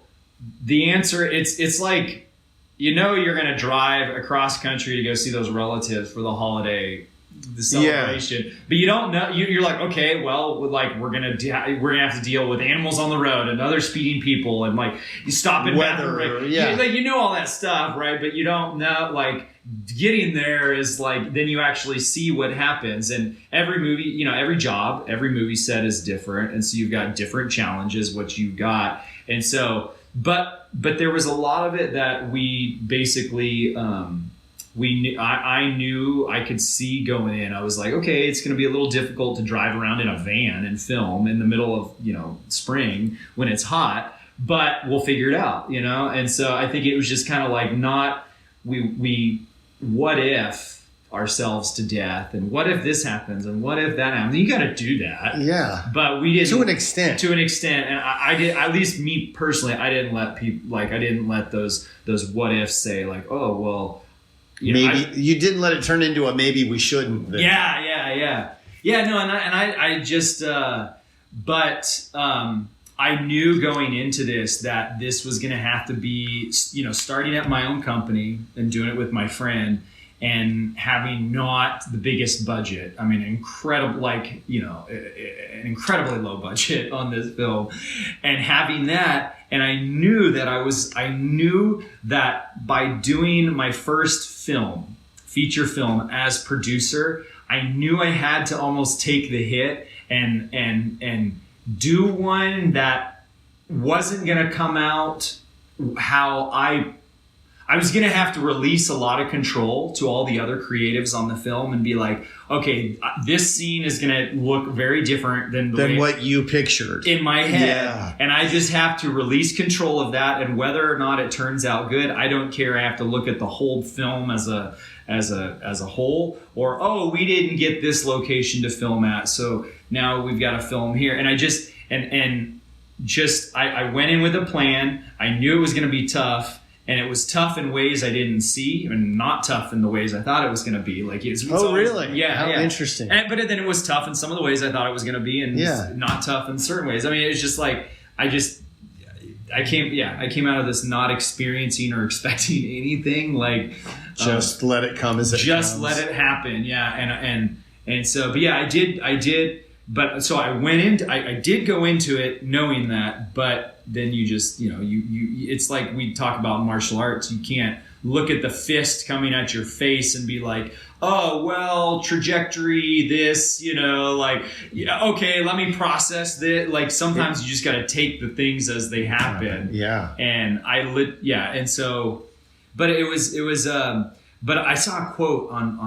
the answer, it's like, you know, you're going to drive across country to go see those relatives for the holiday, the celebration, but you don't know. You're like, okay, well, like we're gonna have to deal with animals on the road and other speeding people, and like you stop in weather, you know all that stuff, right? But you don't know, like getting there is like then you actually see what happens. And every movie, you know, every movie set is different, and so you've got different challenges. What you got, and so, but there was a lot of it that we basically. I knew I could see going in. I was like, okay, it's going to be a little difficult to drive around in a van and film in the middle of, you know, spring when it's hot, but we'll figure it out, you know? And so I think it was just kind of like we what if ourselves to death, and what if this happens, and what if that happens? You got to do that. Yeah. But we didn't. To an extent. And I did, at least me personally, I didn't let people, like, I didn't let those what ifs say like, oh, well, you know, you didn't let it turn into a maybe we shouldn't. Then. Yeah. No, I just, but I knew going into this that this was going to have to be, you know, starting at my own company and doing it with my friend and having not the biggest budget. I mean, incredible, like, you know, an incredibly low budget on this film, and having that. And I knew that by doing my first feature film as producer, I knew I had to almost take the hit and do one that wasn't going to come out how I was going to have to release a lot of control to all the other creatives on the film and be like, okay, this scene is going to look very different than what you pictured in my head. Yeah. And I just have to release control of that. And whether or not it turns out good, I don't care. I have to look at the whole film as a whole, or, oh, we didn't get this location to film at, so now we've got to film here. And I just, I went in with a plan. I knew it was going to be tough. And it was tough in ways I didn't see, and not tough in the ways I thought it was going to be. Like it's always, really? Yeah, How interesting. But then it was tough in some of the ways I thought it was going to be, and not tough in certain ways. I mean, it's just like I came out of this not experiencing or expecting anything. Like just let it come as it comes. Just let it happen. Yeah, and so, but yeah, I did. But so I did go into it knowing that, but then you just, you know, you it's like we talk about martial arts. You can't look at the fist coming at your face and be like, oh, well, trajectory, this, you know, like, yeah, okay, let me process this. Like sometimes you just got to take the things as they happen. Yeah. And and so, but it was, but I saw a quote on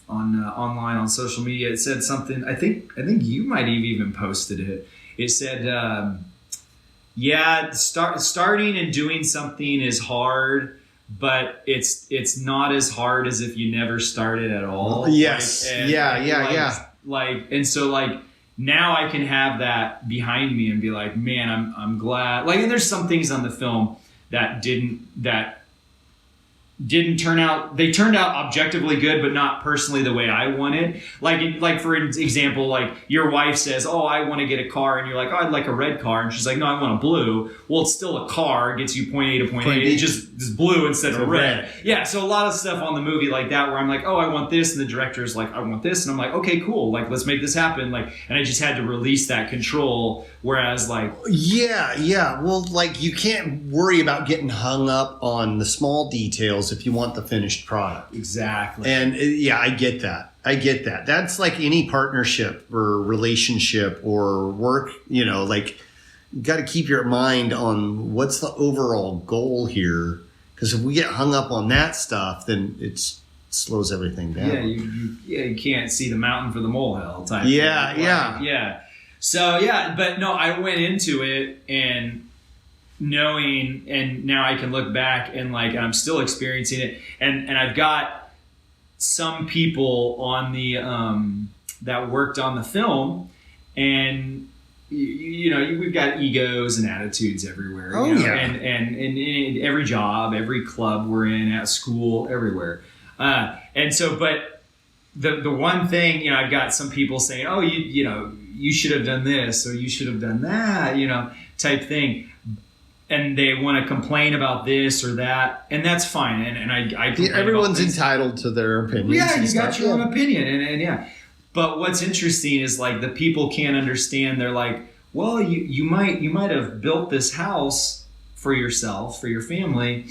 online on social media. It said something. I think you might have even posted it. It said, starting and doing something is hard, but it's not as hard as if you never started at all. Yes. Like, and so now I can have that behind me and be like, man, I'm glad. Like, and there's some things on the film that didn't turn out. They turned out objectively good, but not personally the way I wanted. Like for example, like your wife says, "Oh, I want to get a car," and you're like, "Oh, I'd like a red car," and she's like, "No, I want a blue." Well, it's still a car. It gets you point A to point A. It's just blue instead of red. Yeah. So a lot of stuff on the movie like that, where I'm like, "Oh, I want this," and the director's like, "I want this," and I'm like, "Okay, cool. Like, let's make this happen." Like, and I just had to release that control. Whereas, like, yeah. Well, like, you can't worry about getting hung up on the small details if you want the finished product. Exactly. And I get that. That's like any partnership or relationship or work, like, you got to keep your mind on what's the overall goal here. Because if we get hung up on that stuff, then it slows everything down. Yeah, you can't see the mountain for the molehill type. Yeah. So, but no, I went into it and knowing, and now I can look back and like, I'm still experiencing it. And I've got some people on the, that worked on the film, and we've got egos and attitudes everywhere. And in every job, every club we're in, at school, everywhere. And so, but the one thing, I've got some people saying, "Oh, you should have done this, or you should have done that," type thing. And they want to complain about this or that, and that's fine. And I everyone's entitled to their opinions. Yeah, you got your own opinion, and yeah. But what's interesting is, like, the people can't understand. They're like, well, you might have built this house for yourself, for your family,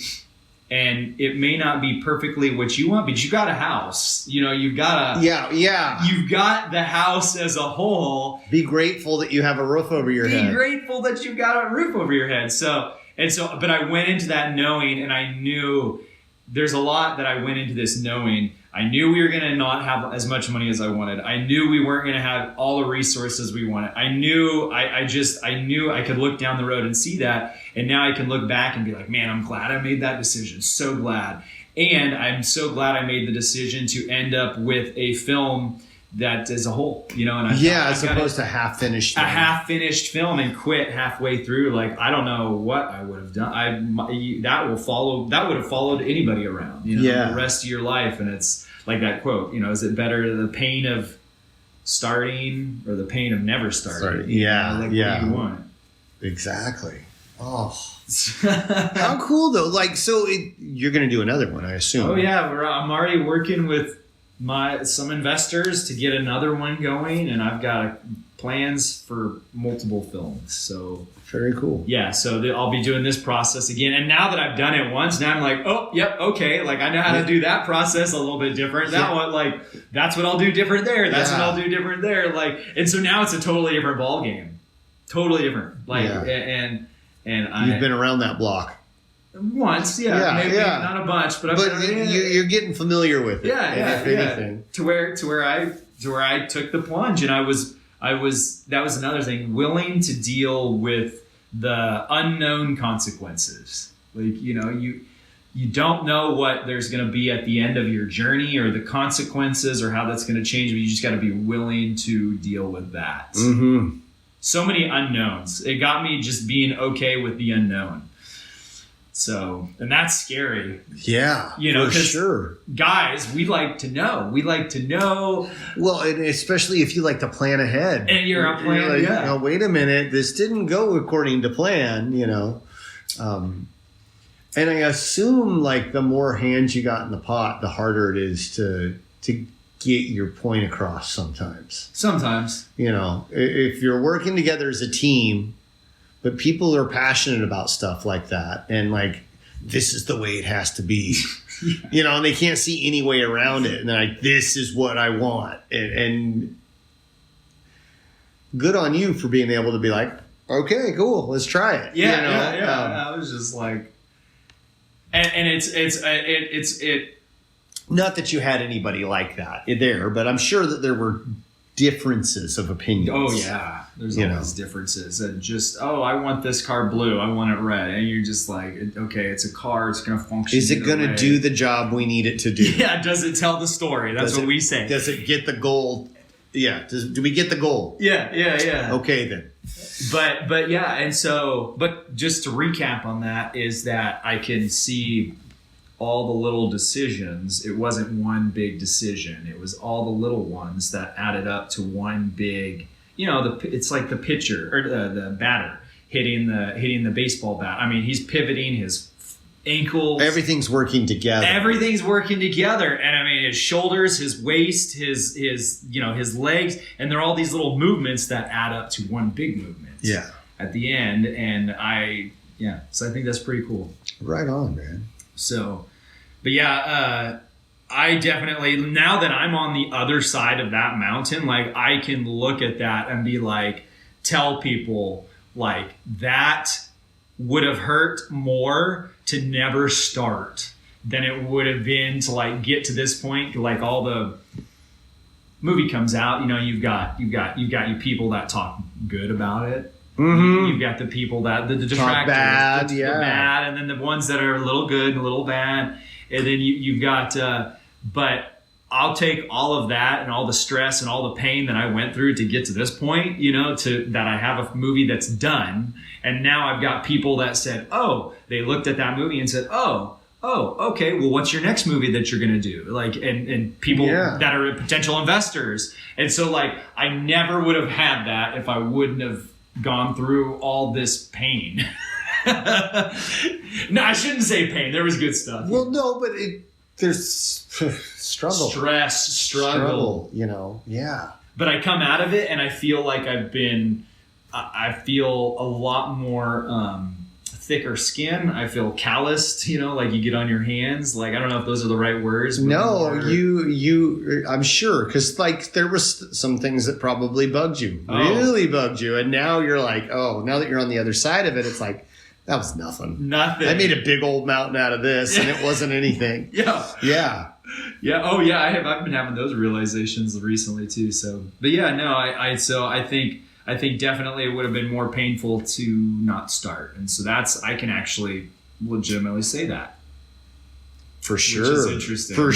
and it may not be perfectly what you want, but you got a house. You've got You've got the house as a whole. Be grateful that you have a roof over your head. Be grateful that you've got a roof over your head. But I went into that knowing, and I knew there's a lot that I went into this knowing. I knew we were going to not have as much money as I wanted. I knew we weren't going to have all the resources we wanted. I knew I could look down the road and see that. And now I can look back and be like, man, I'm glad I made that decision. So glad. And I'm so glad I made the decision to end up with a film that is a whole, as opposed to half-finished film. A half-finished film and quit halfway through. Like, I don't know what I would have done. That would have followed anybody around, the rest of your life. And it's like that quote, is it better the pain of starting or the pain of never starting? What do you want? Exactly. Oh, how cool though. Like, so you're going to do another one, I assume. Oh yeah. I'm already working with some investors to get another one going, and I've got plans for multiple films. So very cool. Yeah, so I'll be doing this process again. And now that I've done it once, now I'm like, oh, yep, okay. Like, I know how to do that process a little bit different. That one, like, that's what I'll do different there. That's what I'll do different there. Like, and so now it's a totally different ball game. Totally different. Like, and you've been around that block. Once, maybe not a bunch, but you're getting familiar with it. Anything. To where I took the plunge, and I was that was another thing, willing to deal with the unknown consequences. Like, you don't know what there's going to be at the end of your journey or the consequences or how that's going to change, but you just got to be willing to deal with that. Mm-hmm. So many unknowns. It got me just being okay with the unknown. So, and that's scary. Yeah, for sure. Guys, we like to know. Well, and especially if you like to plan ahead. And you're a plan. Like, wait a minute, this didn't go according to plan, And I assume, like, the more hands you got in the pot, the harder it is to get your point across sometimes. If you're working together as a team, but people are passionate about stuff like that, and like, this is the way it has to be, and they can't see any way around it. And they're like, this is what I want. And good on you for being able to be like, okay, cool, let's try it. I was just like, and it's not that you had anybody like that there, but I'm sure that there were differences of opinions. Oh yeah, there's always differences. And just, I want this car blue, I want it red, and you're just like, okay, it's a car, it's going to function. Is it going to do the job we need it to do? Yeah, does it tell the story? That's what we say. Does it get the goal Yeah. Do we get the goal? Yeah. Okay, then. But yeah, and so, but just to recap on that is that I can see all the little decisions. It wasn't one big decision. It was all the little ones that added up to one big, it's like the pitcher or the batter hitting the baseball bat. I mean, he's pivoting his ankles. Everything's working together. And I mean, his shoulders, his waist, his legs, and there are all these little movements that add up to one big movement. Yeah. At the end, and so I think that's pretty cool. Right on, man. So, but yeah, I definitely, now that I'm on the other side of that mountain, like I can look at that and be like, tell people like that would have hurt more to never start than it would have been to like get to this point. Like all the movie comes out, you've got you people that talk good about it. Mm-hmm. You've got the people that the detractors, bad, the bad, and then the ones that are a little good and a little bad, and then you've got. But I'll take all of that and all the stress and all the pain that I went through to get to this point. To that I have a movie that's done, and now I've got people that said, "Oh, they looked at that movie and said, oh, okay. Well, what's your next movie that you're going to do?" Like, and people that are potential investors, and so like I never would have had that if I wouldn't have gone through all this pain. No, I shouldn't say pain. There was good stuff. Well, no, but there's struggle, stress, struggle. Yeah. But I come out of it, and I feel like I feel a lot more thicker skin. I feel calloused. Like you get on your hands. Like I don't know if those are the right words. But no, you. I'm sure because like there was some things that probably bugged you, really bugged you, and now you're like, oh, now that you're on the other side of it, it's like that was nothing. I made a big old mountain out of this, and it wasn't anything. Yeah. Oh yeah, I've been having those realizations recently too. So, but yeah, no, I think definitely it would have been more painful to not start. And so I can actually legitimately say that. For sure. Which is interesting. For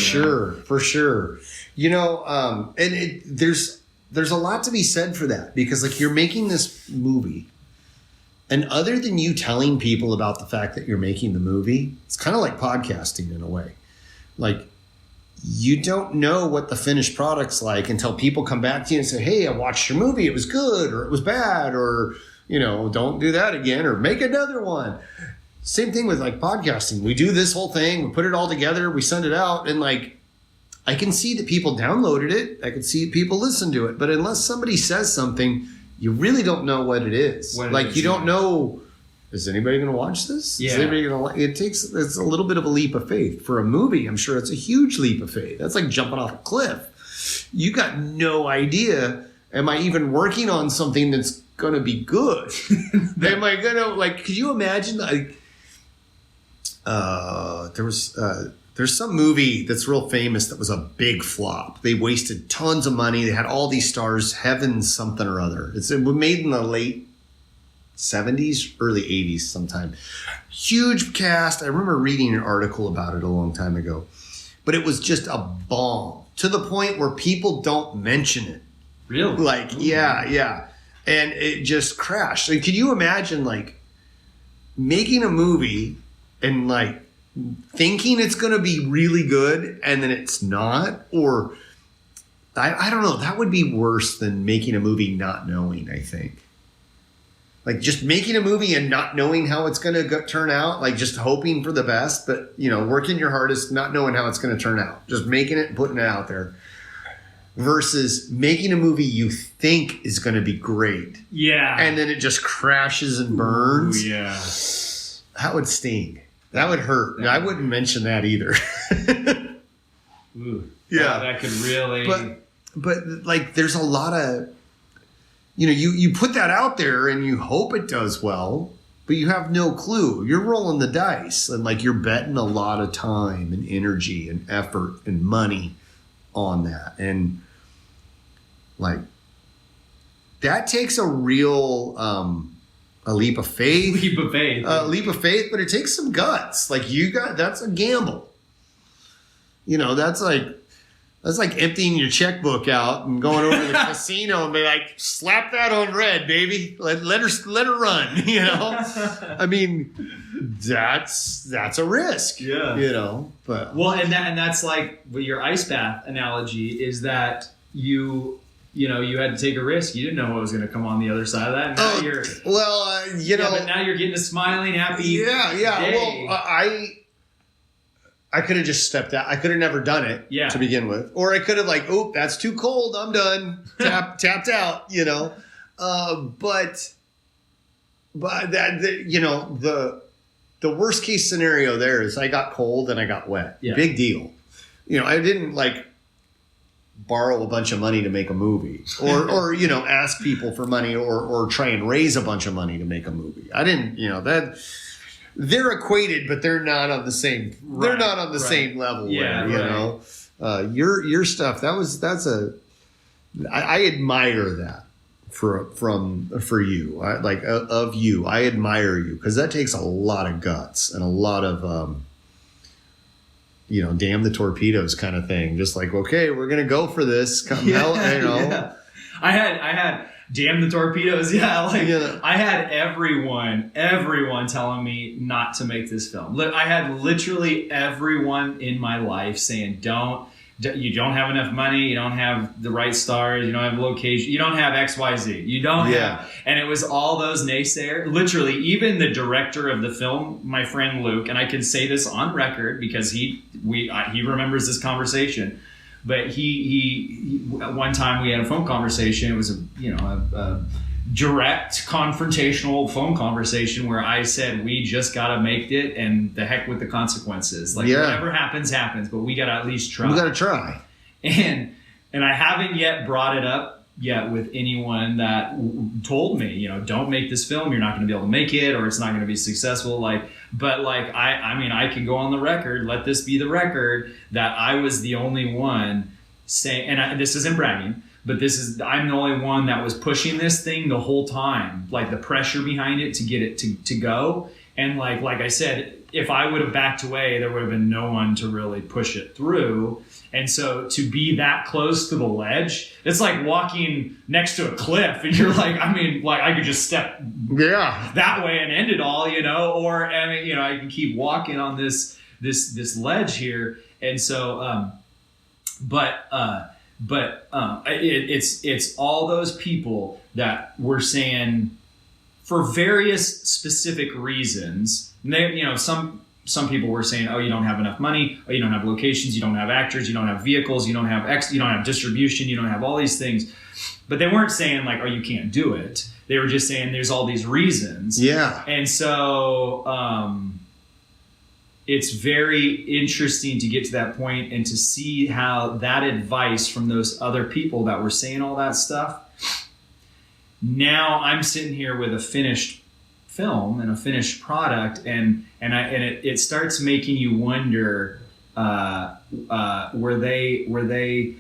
sure. And there's a lot to be said for that because like you're making this movie and other than you telling people about the fact that you're making the movie, it's kind of like podcasting in a way. Like, you don't know what the finished product's like until people come back to you and say, hey, I watched your movie. It was good or it was bad or, don't do that again or make another one. Same thing with like podcasting. We do this whole thing. We put it all together. We send it out. And like, I can see that people downloaded it. I can see people listen to it. But unless somebody says something, you really don't know what it is. You don't know. Is anybody going to watch this? Yeah. Is anybody going to? It's a little bit of a leap of faith for a movie. I'm sure it's a huge leap of faith. That's like jumping off a cliff. You got no idea. Am I even working on something that's going to be good? Am I going to could you imagine there's some movie that's real famous that was a big flop. They wasted tons of money. They had all these stars, Heaven something or other. It was made in the late 70s, early 80s sometime. Huge cast. I remember reading an article about it a long time ago. But it was just a bomb to the point where people don't mention it. Really? Yeah. And it just crashed. Like, can you imagine making a movie and thinking it's going to be really good and then it's not? Or I don't know. That would be worse than making a movie not knowing, I think. Just making a movie and not knowing how it's going to turn out, just hoping for the best, but, working your hardest, not knowing how it's going to turn out. Just making it and putting it out there. Versus making a movie you think is going to be great. Yeah. And then it just crashes and burns. Ooh, yeah. That would sting. That would hurt. I wouldn't mention that either. Ooh. Yeah. That could really... But there's a lot of... you put that out there and you hope it does well, but you have no clue. You're rolling the dice and you're betting a lot of time and energy and effort and money on that. And that takes a real a leap of faith. Leap of faith, but it takes some guts. That's a gamble. That's That's like emptying your checkbook out and going over to the casino and be like, slap that on red, baby. Let her run. You know, I mean, that's a risk. Yeah. You know, but well, and that's like with your ice bath analogy is that you had to take a risk. You didn't know what was going to come on the other side of that. Now but now you're getting a smiling, happy. Yeah. Day. Well, I could have just stepped out. I could have never done it to begin with. Or I could have like, oh, that's too cold. I'm done. Tapped out, you know. But that, you know, the worst case scenario there is I got cold and I got wet. Yeah. Big deal. You know, I didn't like borrow a bunch of money to make a movie or you know, ask people for money or try and raise a bunch of money to make a movie. I didn't, you know, that... They're equated, but they're not on the same. Right, they're not on the same level. Yeah, you know, your stuff. I admire that for you. Of you. I admire you because that takes a lot of guts and a lot of you know, damn the torpedoes kind of thing. Just like, okay, we're gonna go for this. Come hell, you know. Yeah. I had. Damn the torpedoes. Yeah. I had everyone telling me not to make this film. I had literally everyone in my life saying, you don't have enough money. You don't have the right stars. You don't have location. You don't have XYZ. You don't have. And it was all those naysayers. Literally, even the director of the film, my friend Luke, and I can say this on record because he remembers this conversation. But he one time we had a phone conversation. It was a direct confrontational phone conversation where I said, we just got to make it and the heck with the consequences. Whatever happens, but we got to at least try. We got to try. And I haven't yet brought it up yet with anyone that told me, you know, don't make this film. You're not going to be able to make it or it's not going to be successful. I mean, I can go on the record, let this be the record that I was the only one saying, and this isn't bragging, but I'm the only one that was pushing this thing the whole time, like the pressure behind it to get it to go. And like I said, if I would have backed away, there would have been no one to really push it through. And so to be that close to the ledge, it's like walking next to a cliff and you're like, I mean, like I could just step that way and end it all, you know, or, I mean, you know, I can keep walking on this ledge here. And so, it's all those people that were saying for various specific reasons, they, you know, some people were saying, oh, you don't have enough money, oh, you don't have locations, you don't have actors, you don't have vehicles, you don't have distribution, you don't have all these things. But they weren't saying like, oh, you can't do it. They were just saying there's all these reasons. Yeah. And so it's very interesting to get to that point and to see how that advice from those other people that were saying all that stuff. Now I'm sitting here with a finished film and a finished product, and it starts making you wonder, were they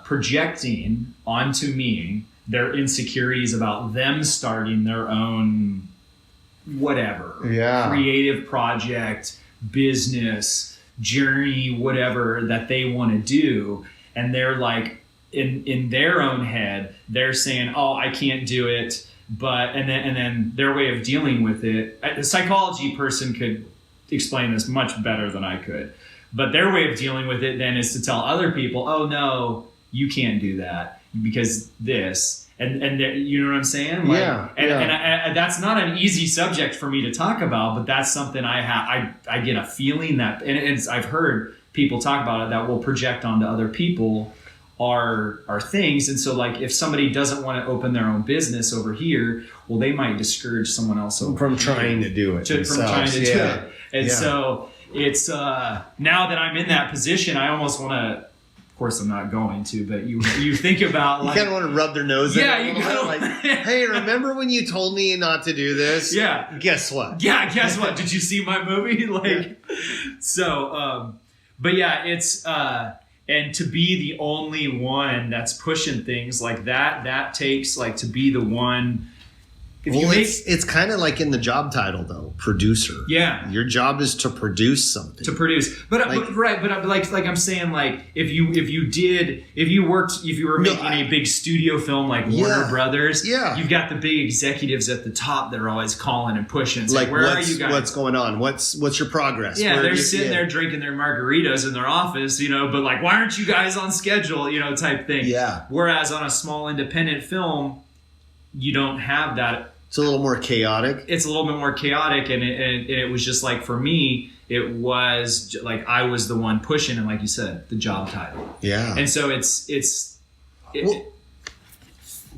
projecting onto me their insecurities about them starting their own whatever creative project, business, journey, whatever that they want to do, and they're like in their own head they're saying, oh, I can't do it. But and then their way of dealing with it, a psychology person could explain this much better than I could. But their way of dealing with it then is to tell other people, oh no, you can't do that because this and you know what I'm saying? Like, and that's not an easy subject for me to talk about, but that's something I get a feeling that, and I've heard people talk about it, that will project onto other people are things. And so like if somebody doesn't want to open their own business over here, well, they might discourage someone else from trying to do it. From trying to do it. And so it's now that I'm in that position, I almost want to, of course I'm not going to, but you think about like, you kind of want to rub their nose in you kind of like, hey, remember when you told me not to do this? Yeah. Guess what? Yeah, guess what? Did you see my movie? So but yeah, it's and to be the only one that's pushing things like that takes like to be the one. It's kind of like in the job title though, producer. Yeah. Your job is to produce something. But I'm saying, like, if you were making a big studio film like Warner Brothers, you've got the big executives at the top that are always calling and pushing. Like, where are you guys? What's going on? What's your progress? Yeah, they're sitting there drinking their margaritas in their office, but like, why aren't you guys on schedule? Type thing. Yeah. Whereas on a small independent film, you don't have that. It's a little more chaotic. It's a little bit more chaotic, and it was just like, for me, it was like I was the one pushing, and like you said, the job title. Yeah. And so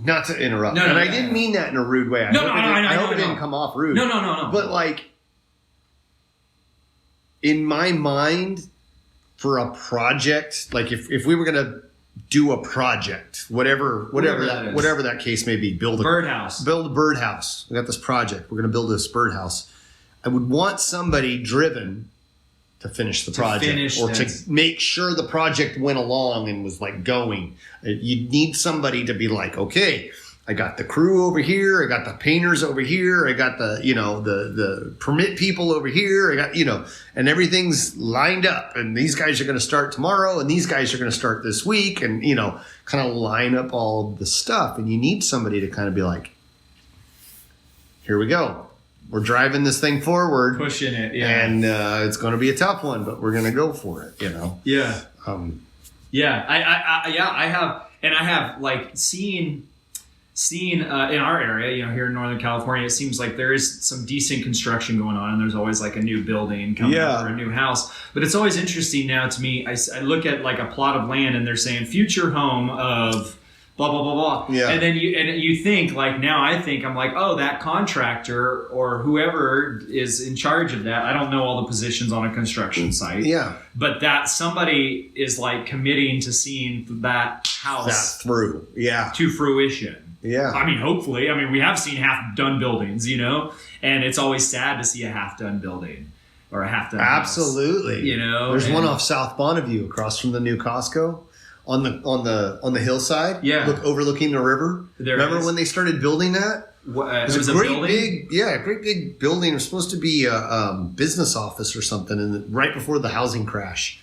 not to interrupt, I didn't mean that in a rude way. I hope it didn't come off rude. No. But like, in my mind, for a project, like if we were gonna do a project, whatever that case may be, build a birdhouse. We got this project. We're going to build this birdhouse. I would want somebody driven to finish the project, to make sure the project went along and was like going. You need somebody to be like, okay, I got the crew over here. I got the painters over here. I got the, the permit people over here. I got, and everything's lined up, and these guys are going to start tomorrow, and these guys are going to start this week, and, kind of line up all of the stuff. And you need somebody to kind of be like, here we go. We're driving this thing forward. Pushing it. Yeah. And it's going to be a tough one, but we're going to go for it, Yeah. I have like seen in our area, here in Northern California, it seems like there is some decent construction going on, and there's always like a new building coming up or a new house. But it's always interesting now to me. I look at like a plot of land, and they're saying future home of blah blah blah blah. Yeah. And then you think, like, now I'm like, oh, that contractor or whoever is in charge of that. I don't know all the positions on a construction site. Yeah. But that somebody is like committing to seeing that house through. Yeah. To fruition. Yeah. I mean, hopefully. I mean, we have seen half-done buildings, and it's always sad to see a half-done building or a half-done house. Absolutely. There's one off South Bonneview across from the new Costco on the hillside. Yeah. Overlooking the river. Remember when they started building that? It was a great building? Great big building. It was supposed to be a business office or something, and right before the housing crash.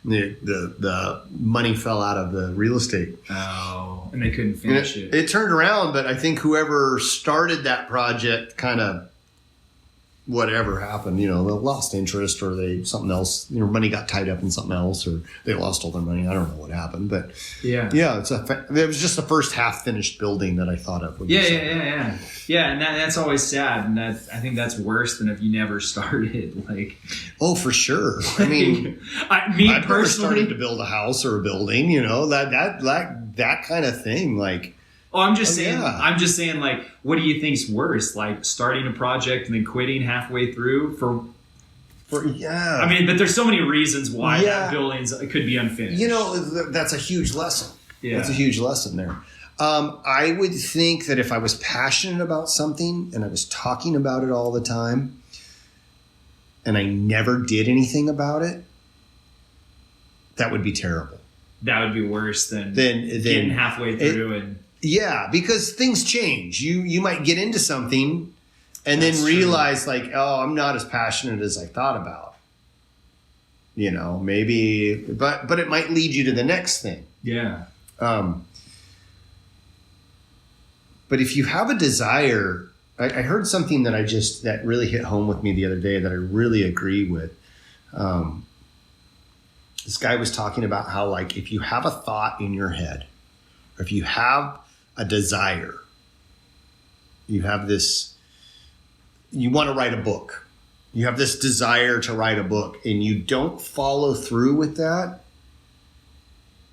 The money fell out of the real estate. Oh, and they couldn't finish it. It turned around, but I think whoever started that project kind of, whatever happened, they lost interest, or something else, money got tied up in something else, or they lost all their money. I don't know what happened, but it was just the first half finished building that I thought of. Yeah, and that's always sad, and I think that's worse than if you never started. Like, oh, for sure. I mean, I've never started to build a house or a building. That kind of thing, like. Oh, I'm just saying, like, what do you think's worse? Like starting a project and then quitting halfway through I mean, but there's so many reasons why that building could be unfinished. That's a huge lesson. Yeah. That's a huge lesson there. I would think that if I was passionate about something and I was talking about it all the time and I never did anything about it, that would be terrible. That would be worse than getting halfway through Yeah, because things change. You might get into something and then realize, like, oh, I'm not as passionate as I thought about. Maybe, but it might lead you to the next thing. Yeah. But if you have a desire, I heard something that really hit home with me the other day that I really agree with. This guy was talking about how, like, if you have a thought in your head, or if you have a desire, you want to write a book. You have this desire to write a book, and you don't follow through with that.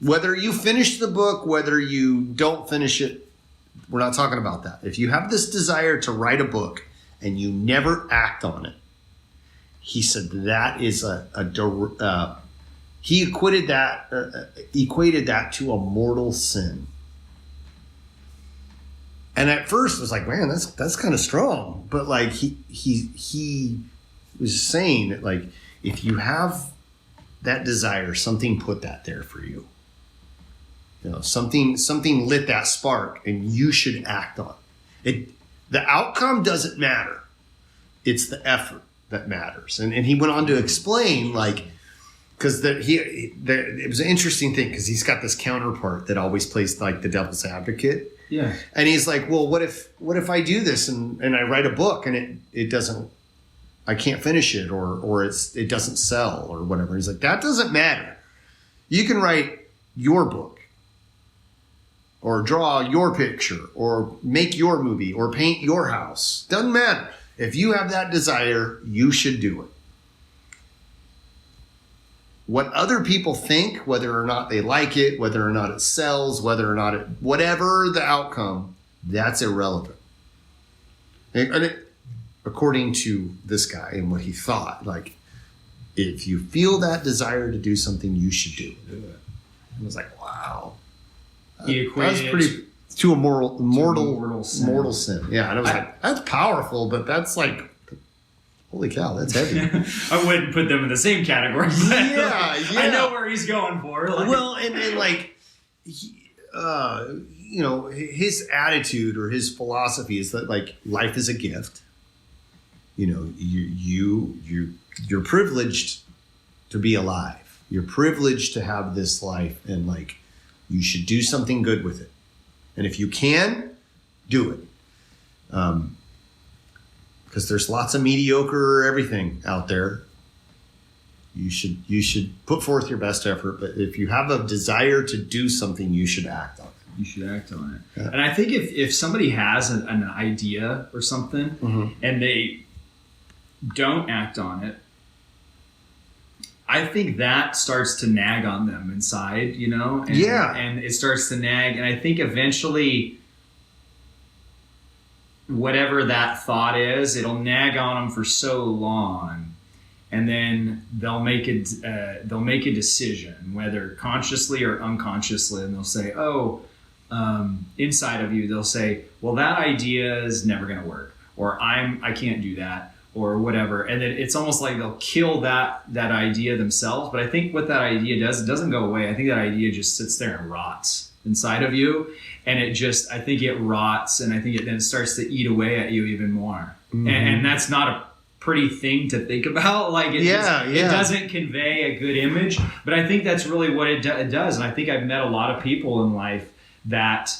Whether you finish the book, whether you don't finish it, we're not talking about that. If you have this desire to write a book and you never act on it, he said that is he equated that to a mortal sin. And at first I was like, man, that's kind of strong. But like he was saying that, like, if you have that desire, something put that there for you. Something lit that spark, and you should act on it. The outcome doesn't matter. it's the effort that matters. And he went on to explain, like, because it was an interesting thing, because he's got this counterpart that always plays like the devil's advocate. Yeah. And he's like, well, what if I do this and I write a book and it doesn't, I can't finish it, or it doesn't sell or whatever. He's like, that doesn't matter. You can write your book, or draw your picture, or make your movie, or paint your house. Doesn't matter. If you have that desire, you should do it. What other people think, whether or not they like it, whether or not it sells, whether or not whatever the outcome, that's irrelevant. And according to this guy and what he thought, like, if you feel that desire to do something, you should do it. I was like, wow. He equated pretty to a mortal sin. Yeah, and I was like, that's powerful, but that's like, holy cow, that's heavy. I wouldn't put them in the same category. Yeah. I know where he's going for. Like. Well, and like, his attitude or his philosophy is that, like, life is a gift. You know, you're privileged to be alive. You're privileged to have this life, and like, you should do something good with it. And if you can, do it. Because there's lots of mediocre everything out there. You should put forth your best effort, but if you have a desire to do something, you should act on it. You should act on it. Yeah. And I think if somebody has an idea or something, mm-hmm. and they don't act on it, I think that starts to nag on them inside, you know? And, yeah. And it starts to nag. And I think eventually, whatever that thought is, it'll nag on them for so long. And then they'll make a decision, whether consciously or unconsciously. And they'll say, inside of you, they'll say, well, that idea is never going to work. Or I can't do that. Or whatever, and then it's almost like they'll kill that idea themselves. But I think what that idea does, it doesn't go away. I think that idea just sits there and rots inside of you, and I think it rots, and I think it then starts to eat away at you even more. Mm-hmm. And that's not a pretty thing to think about. Like it doesn't convey a good image. But I think that's really what it does. And I think I've met a lot of people in life that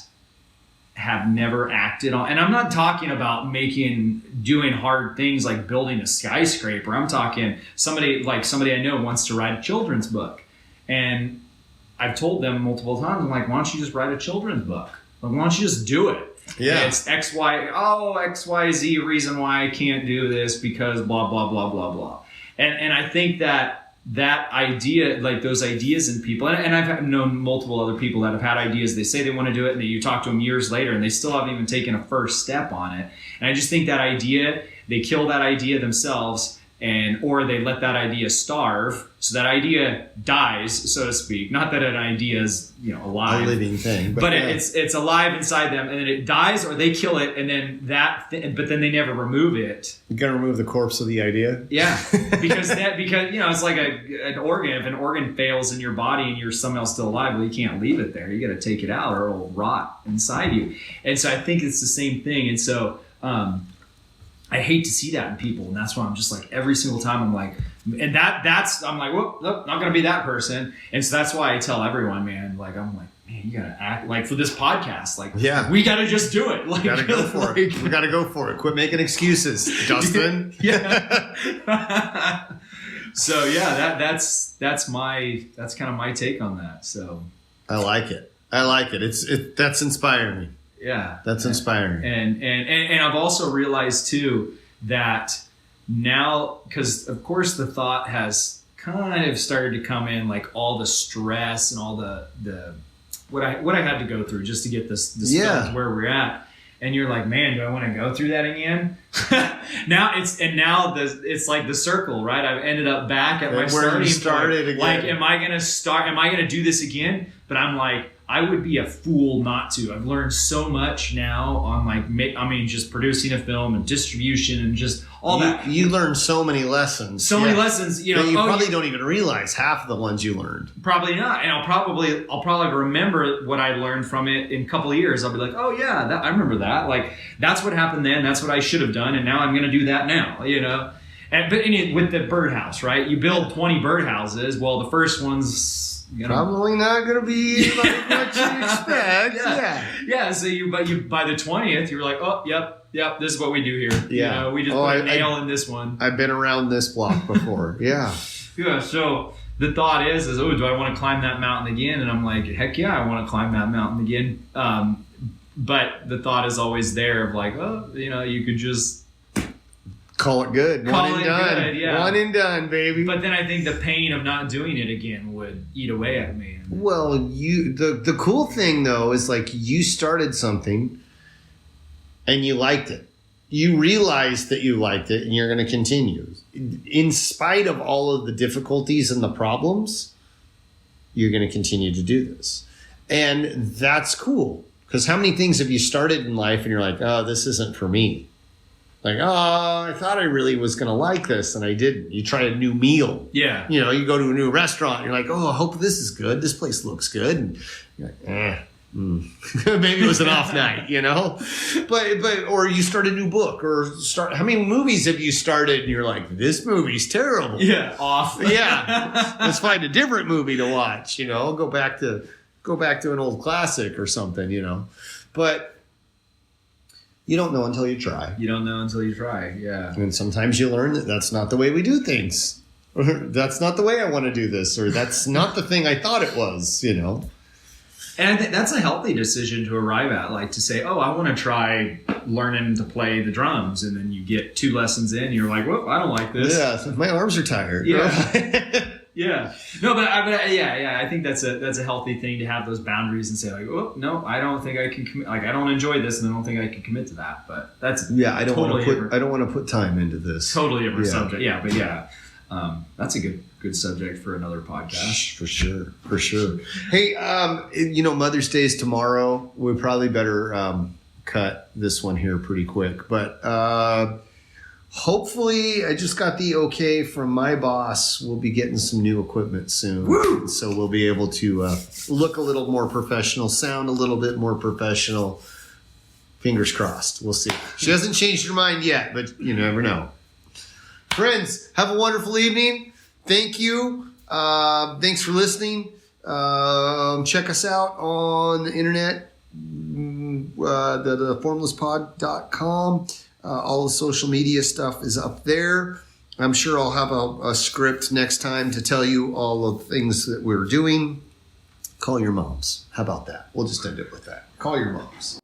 have never acted on, and I'm not talking about doing hard things like building a skyscraper. I'm talking somebody I know wants to write a children's book, and I've told them multiple times, I'm like, why don't you just write a children's book? Like, why don't you just do it? Yeah. And it's XYZ reason why I can't do this because blah blah blah blah blah. And I think that idea, like those ideas in people, and I've known multiple other people that have had ideas. They say they want to do it, and you talk to them years later, and they still haven't even taken a first step on it. And I just think that idea, they kill that idea themselves, or they let that idea starve, so that idea dies, so to speak. Not that an idea is alive, a living thing, but it's alive inside them, and then it dies, or they kill it, and then but then they never remove it. You're gonna remove the corpse of the idea? Yeah, because it's like an organ. If an organ fails in your body and you're somehow still alive, well, you can't leave it there. You got to take it out, or it'll rot inside you. And so I think it's the same thing. And so I hate to see that in people, and that's why I'm just like, every single time I'm like, and I'm like, whoop, nope, not gonna be that person. And so that's why I tell everyone, man, like, I'm like, man, you gotta act like for this podcast, like, yeah, we gotta just do it. Like, gotta go for it. We gotta go for it. Quit making excuses, Dustin. Yeah. So yeah, that's kind of my take on that. So I like it. That's inspiring. Yeah, that's inspiring. And I've also realized too that now, because of course the thought has kind of started to come in, like all the stress and all the what I had to go through just to get this to where we're at. And you're like, man, do I want to go through that again? Now it's like the circle, right? I've ended up back at my starting point. Again. Like, am I going to do this again? but I'm like, I would be a fool not to. I've learned so much now on just producing a film and distribution and just all that. You learn so many lessons. Many lessons, you know. You probably don't even realize half of the ones you learned. Probably not. And I'll probably remember what I learned from it in a couple of years. I'll be like, oh yeah, I remember that. Like, that's what happened then. That's what I should have done. And now I'm going to do that now, you know. With the birdhouse, right? You build 20 birdhouses. Well, the first one's probably not going to be like what you expect. Yeah. So by the 20th, you're like, oh, yep. This is what we do here. Yeah. You know, we just put a nail in this one. I've been around this block before. Yeah. Yeah. So the thought is, do I want to climb that mountain again? And I'm like, heck yeah, I want to climb that mountain again. But the thought is always there of like, oh, you know, you could just call it good. One and done. Good, yeah. One and done, baby. But then I think the pain of not doing it again would eat away at me. Well, the cool thing though is like you started something and you liked it. You realized that you liked it and you're going to continue. In spite of all of the difficulties and the problems, you're going to continue to do this. And that's cool. Because how many things have you started in life and you're like, oh, this isn't for me? Like, oh, I thought I really was going to like this, and I didn't. You try a new meal. Yeah. You know, you go to a new restaurant, and you're like, oh, I hope this is good. This place looks good. And you're like, maybe it was an off night, you know? But or you start a new book, or how many movies have you started, and you're like, this movie's terrible. Yeah, off. Yeah. Let's find a different movie to watch, you know? Go back to an old classic or something, you know? But you don't know until you try. Yeah. And sometimes you learn that that's not the way we do things. Or that's not the way I want to do this. Or that's not the thing I thought it was, you know. And I think that's a healthy decision to arrive at. Like to say, oh, I want to try learning to play the drums. And then you get 2 lessons in. And you're like, whoop, I don't like this. Yeah, my arms are tired. Yeah. Yeah. No, but I think that's a healthy thing to have those boundaries and say like, oh no, I don't think I can commit. Like I don't enjoy this, and I don't think I can commit to that. But that's I don't want to put time into this. Totally different subject. Yeah, but that's a good subject for another podcast. For sure. Hey, Mother's Day is tomorrow. We probably better cut this one here pretty quick, but. Hopefully, I just got the okay from my boss. We'll be getting some new equipment soon. Woo! So we'll be able to look a little more professional, sound a little bit more professional. Fingers crossed. We'll see. She hasn't changed her mind yet, but you never know. Friends, have a wonderful evening. Thank you. Thanks for listening. Check us out on the internet, the formlesspod.com. All the social media stuff is up there. I'm sure I'll have a script next time to tell you all of the things that we're doing. Call your moms. How about that? We'll just end it with that. Call your moms.